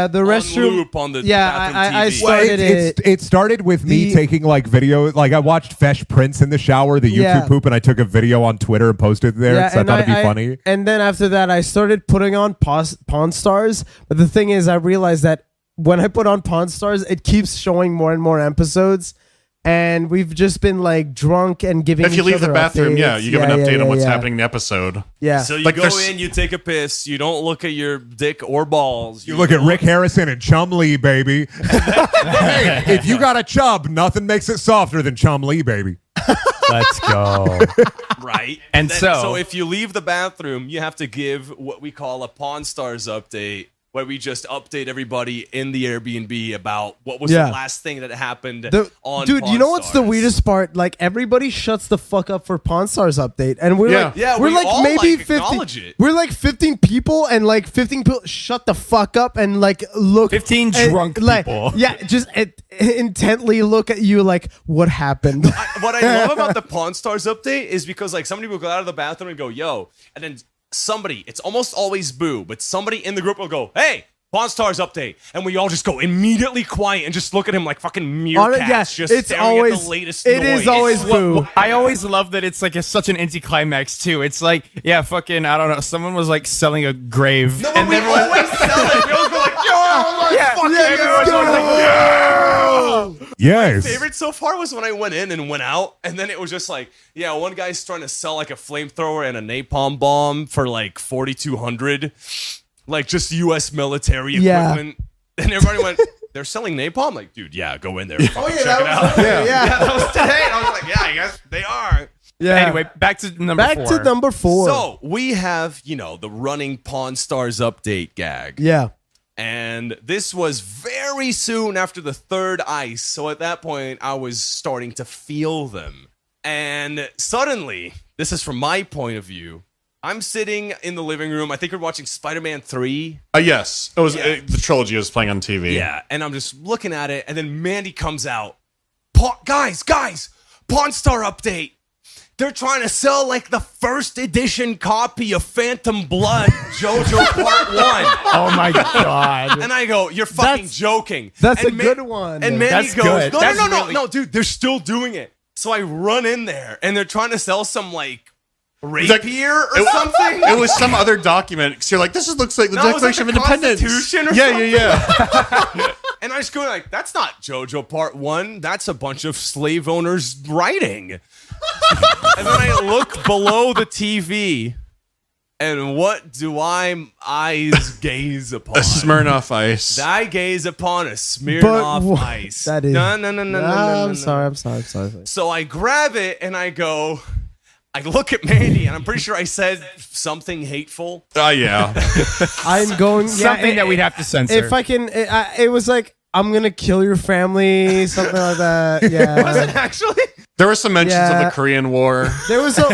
the restroom on loop on the bathroom TV. I started it started with me taking like video. Like I watched Fesh Prince in the shower, the YouTube poop, and I took a video on Twitter and posted it there because I thought it'd be funny. And then after that, I started putting on Pawn Stars. But the thing is, I realized that when I put on Pawn Stars, it keeps showing more and more episodes. And we've just been like drunk and giving. If you leave the bathroom, updates. you give an update on what's happening in the episode. Yeah. So you like go in, you take a piss, you don't look at your dick or balls. You look at Rick Harrison and Chum Lee, baby. Hey, if you got a chub, nothing makes it softer than Chum Lee, baby. Let's go. Right. And then, so if you leave the bathroom, you have to give what we call a Pawn Stars update, where we just update everybody in the Airbnb about what was the last thing that happened on Dude, Pawn you know what's the Stars. weirdest part? Like everybody shuts the fuck up for Pawn Stars update, and we're we like all, maybe like, acknowledge 50. it. We're like 15 people, and like 15 people shut the fuck up and like look. 15 and, drunk like, people. Yeah, just intently look at you like what happened. What I love about the Pawn Stars update is because like somebody will go out of the bathroom and go, yo, and then somebody, it's almost always Boo, but somebody in the group will go, hey, Pawn Stars update, and we all just go immediately quiet and just look at him like fucking meerkats, just it's staring always at the latest it noise. is always Boo. I always love that it's like such an anticlimax too. It's like, yeah, fucking, I don't know. Someone was like selling a grave, No, and we everyone always sell it. We always go like, Yes. My favorite so far was when I went in and went out, and then it was just like, yeah, one guy's trying to sell like a flamethrower and a napalm bomb for like 4,200, like just U.S. military equipment, and everybody went, they're selling napalm. Like, dude, yeah, go in there, check it out. Yeah, that was today. And I was like, yeah, I guess they are. Yeah. Anyway, back to number 4. So we have, the running Pawn Stars update gag. Yeah. And this was very very soon after the third ice. So at that point, I was starting to feel them. And suddenly, this is from my point of view, I'm sitting in the living room. I think we're watching Spider-Man 3. Yes. It was the trilogy was playing on TV. Yeah, and I'm just looking at it, and then Mandy comes out. Guys, Pawn Star update. They're trying to sell like the first edition copy of Phantom Blood, JoJo Part 1. Oh my god. And I go, you're fucking joking. That's and a good one. And Mandy That's goes, good. no, That's no, really- no, dude, they're still doing it. So I run in there, and they're trying to sell some like It's like- rapier or something. It was some other document. So you're like, this looks like the No, it was like Declaration the of Independence. Constitution or yeah. And I was going like, that's not JoJo Part 1. That's a bunch of slave owners writing. And then I look below the TV, and what do I eyes gaze upon? A Smirnoff Ice. I gaze upon a Smirnoff Ice. That is. No. I'm sorry. So I grab it and I go. I look at Mandy and I'm pretty sure I said something hateful. Yeah. I'm going Something that we'd have to censor. If I can, it was like I'm gonna kill your family, something like that. Yeah. Was it actually? There were some mentions of Yeah. the Korean War. There was dude.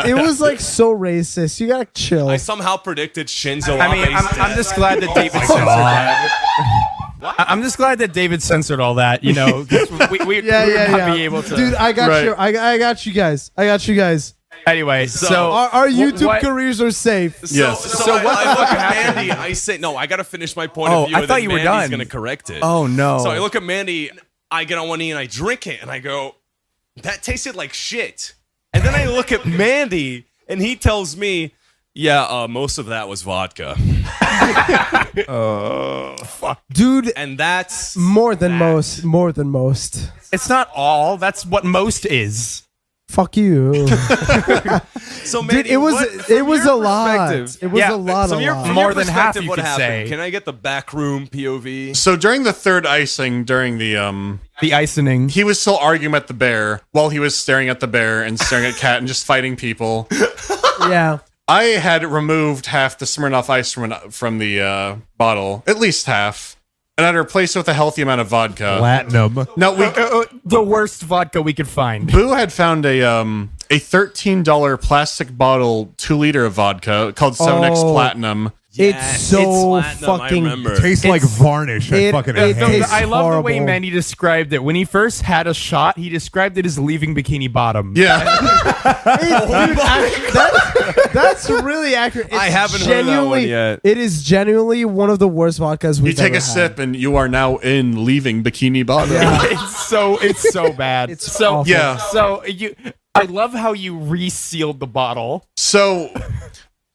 It was like so racist. You gotta chill. I somehow predicted Shinzo I mean, Abe's I'm death. just glad that David censored that. I'm just glad that David censored all that. You know, 'cause we would not be able to. Dude, I got Right. you. I got you guys. Anyway, so Our YouTube what- careers are safe. Yes. So I look at Mandy. I say, no, I got to finish my point Oh, of view. I and thought then you were Mandy's done. going to correct it. Oh no. So I look at Mandy. I get on one knee and I drink it, and I go, that tasted like shit. And then I look at Mandy, and he tells me, yeah, most of that was vodka. Fuck. Dude, And that's more than most. It's not all. That's what most is. Fuck you. so. Mandy, Dude, it was your a lot. perspective- It was a lot. From your More than half, perspective, you what could happened? say. Can I get the backroom POV? So during the third icing, during the The icing. he was still arguing at the bear while he was staring at the bear and staring at Cat and just fighting people. Yeah. I had removed half the Smirnoff Ice from the bottle, at least half, and I'd replaced it with a healthy amount of vodka. Platinum. No, The worst vodka we could find. Boo had found a $13 plastic bottle 2-liter of vodka called 7X Oh. Platinum. It's so platinum, I fucking. remember. Tastes like varnish. I it- fucking it hate tastes it. I love the way horrible. Mandy described it. When he first had a shot, he described it as leaving Bikini Bottom. Yeah. That's really accurate. I haven't heard that one yet. It is genuinely one of the worst vodkas You we've take ever a sip had. and you are now in leaving Bikini Bottom. It's so bad. It's so awful. Yeah. So I love how you resealed the bottle. So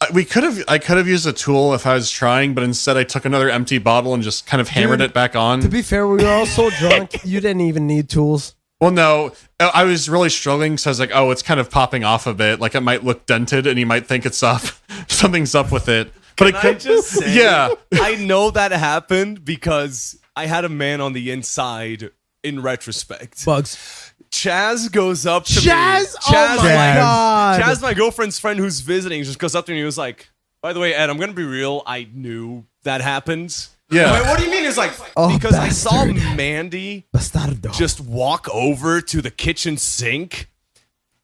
I could have used a tool if I was trying, but instead I took another empty bottle and just kind of hammered Dude, it back on. To be fair, we were all so drunk, you didn't even need tools. Well, no, I was really struggling, so I was like, oh, it's kind of popping off a bit. Like it might look dented, and you might think it's up. Something's up with it. But Can I just say, yeah. I know that happened because I had a man on the inside in retrospect. Bugs. Chaz goes up to me. Chaz? Oh my God. Chaz, my girlfriend's friend who's visiting, just goes up to me and he was like, by the way, Ed, I'm going to be real. I knew that happened. Yeah. I'm like, what do you mean? He's like, Oh, because I saw bastard. Mandy Bastardo. just walk over to the kitchen sink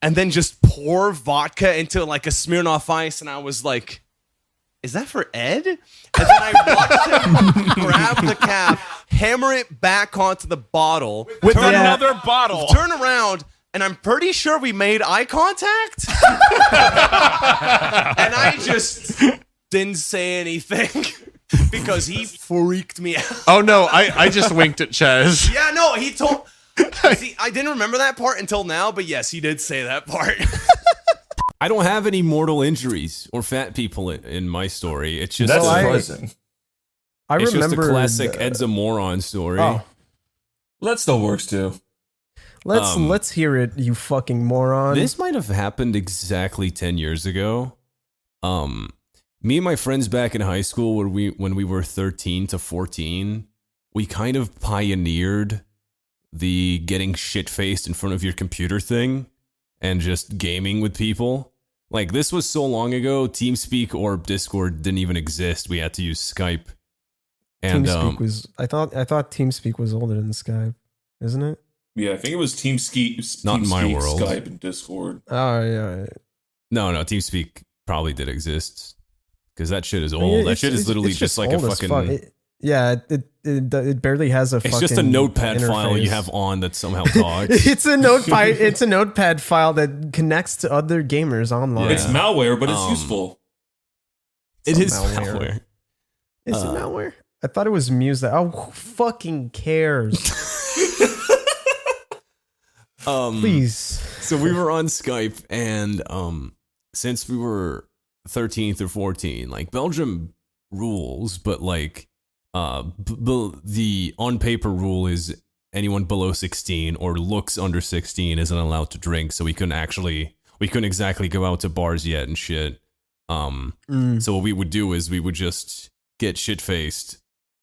and then just pour vodka into like a Smirnoff Ice. And I was like, is that for Ed? And then I watched him grab the cap, hammer it back onto the bottle With turn- another bottle. turn around, and I'm pretty sure we made eye contact. And I just didn't say anything because he freaked me out. Oh no, I just winked at Chaz. Yeah, no, he told. See, I didn't remember that part until now, but yes, he did say that part. I don't have any mortal injuries or fat people in my story. It's just That's surprising. I It's just a remember classic Ed's a moron story. Oh. That still works too. Let's hear it, you fucking moron. This might have happened exactly 10 years ago. Me and my friends back in high school, when we were 13 to 14, we kind of pioneered the getting shit-faced in front of your computer thing and just gaming with people. Like, this was so long ago, TeamSpeak or Discord didn't even exist. We had to use Skype. And TeamSpeak was. I thought TeamSpeak was older than Skype, isn't it? Yeah, I think it was TeamSpeak. Not in my world. Skype and Discord. Oh yeah. No, TeamSpeak probably did exist because that shit is old. That shit is literally just like a fucking. It barely has a. It's just a notepad file you have on that somehow talks. It's a notepad. It's a notepad file that connects to other gamers online. Yeah. It's malware, but it's useful. It is malware. Is it malware? I thought it was music. Oh, who fucking cares? Please. So we were on Skype, and since we were 13 through 14, like Belgium rules, but like the on paper rule is anyone below 16 or looks under 16 isn't allowed to drink. So we couldn't exactly go out to bars yet and shit. So what we would do is we would just get shit faced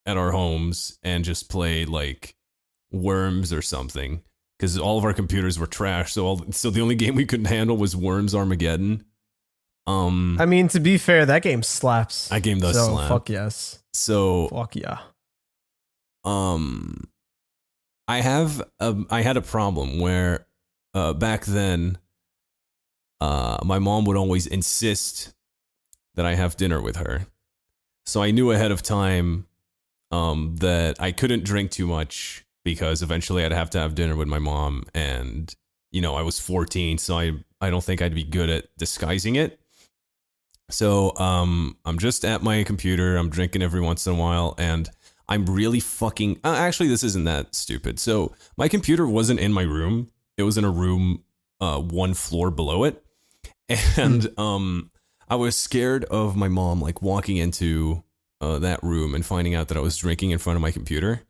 at our homes and just play like Worms or something because all of our computers were trash. So the only game we couldn't handle was Worms Armageddon. I mean, to be fair, that game slaps. That game does slap. Fuck yes. So fuck yeah. I had a problem where back then my mom would always insist that I have dinner with her. So I knew ahead of time that I couldn't drink too much because eventually I'd have to have dinner with my mom. And, you know, I was 14, so I don't think I'd be good at disguising it. So I'm just at my computer. I'm drinking every once in a while. And I'm really fucking... actually, this isn't that stupid. So my computer wasn't in my room. It was in a room one floor below it. And I was scared of my mom like walking into that room and finding out that I was drinking in front of my computer.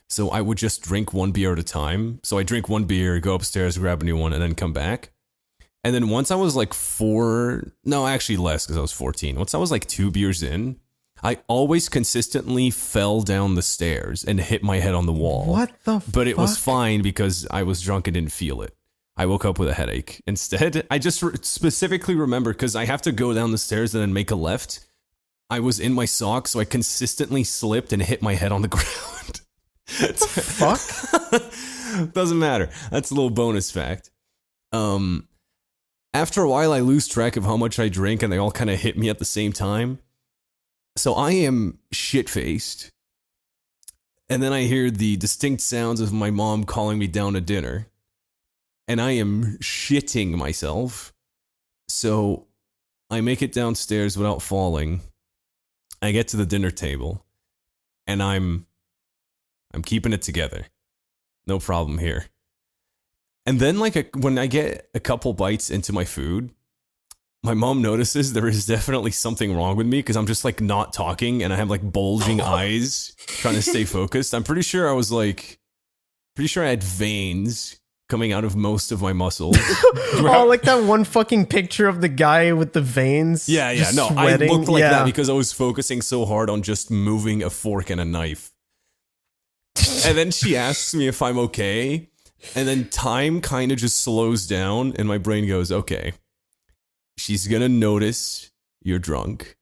So I would just drink one beer at a time. So I drink one beer, go upstairs, grab a new one, and then come back. And then once I was like less because I was 14. Once I was like 2 beers in, I always consistently fell down the stairs and hit my head on the wall. What the fuck? But it was fine because I was drunk and didn't feel it. I woke up with a headache. Instead, I just specifically remember because I have to go down the stairs and then make a left. I was in my socks, so I consistently slipped and hit my head on the ground. What the fuck? Doesn't matter. That's a little bonus fact. After a while, I lose track of how much I drink, and they all kind of hit me at the same time. So I am shit-faced. And then I hear the distinct sounds of my mom calling me down to dinner. And I am shitting myself. So I make it downstairs without falling. I get to the dinner table. And I'm keeping it together. No problem here. And then when I get a couple bites into my food, my mom notices there is definitely something wrong with me because I'm just like not talking and I have like bulging eyes trying to stay focused. I'm pretty sure I had veins coming out of most of my muscles. Oh, like that one fucking picture of the guy with the veins. Yeah. No, sweating. I looked like that because I was focusing so hard on just moving a fork and a knife. And then she asks me if I'm okay. And then time kind of just slows down and my brain goes, okay, she's going to notice you're drunk,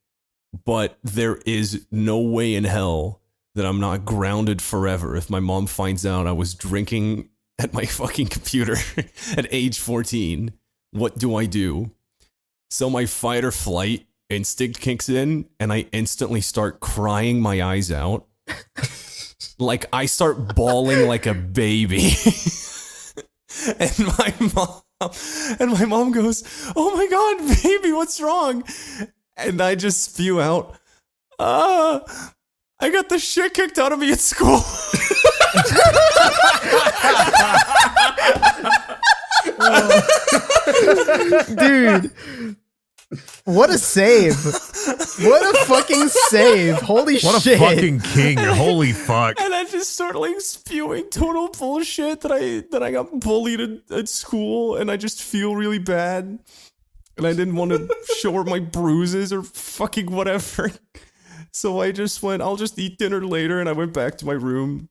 but there is no way in hell that I'm not grounded forever if my mom finds out I was drinking at my fucking computer at age 14. What do I do? So my fight or flight instinct kicks in and I instantly start crying my eyes out. Like I start bawling like a baby. And my mom goes, "Oh my God, baby, what's wrong?" And I just spew out, "I got the shit kicked out of me at school." Dude, what a save. What a fucking save. Holy shit. What a fucking king. Holy fuck. And I just start like spewing total bullshit that I got bullied at school and I just feel really bad. And I didn't want to show her my bruises or fucking whatever. So I just went, I'll just eat dinner later, and I went back to my room.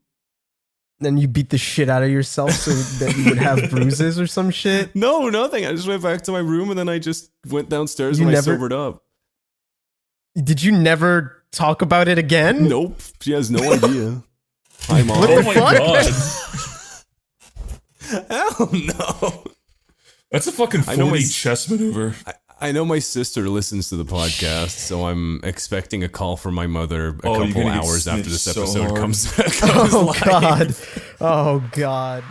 Then you beat the shit out of yourself so that you would have bruises or some shit? No, nothing. I just went back to my room and then I just went downstairs and I sobered up. Did you never talk about it again? Nope. She has no idea. Hi, Mom. What the God. Hell no. That's a fucking 4D chess maneuver. I know my sister listens to the podcast, so I'm expecting a call from my mother a couple hours after this episode comes Oh live. God. Oh God.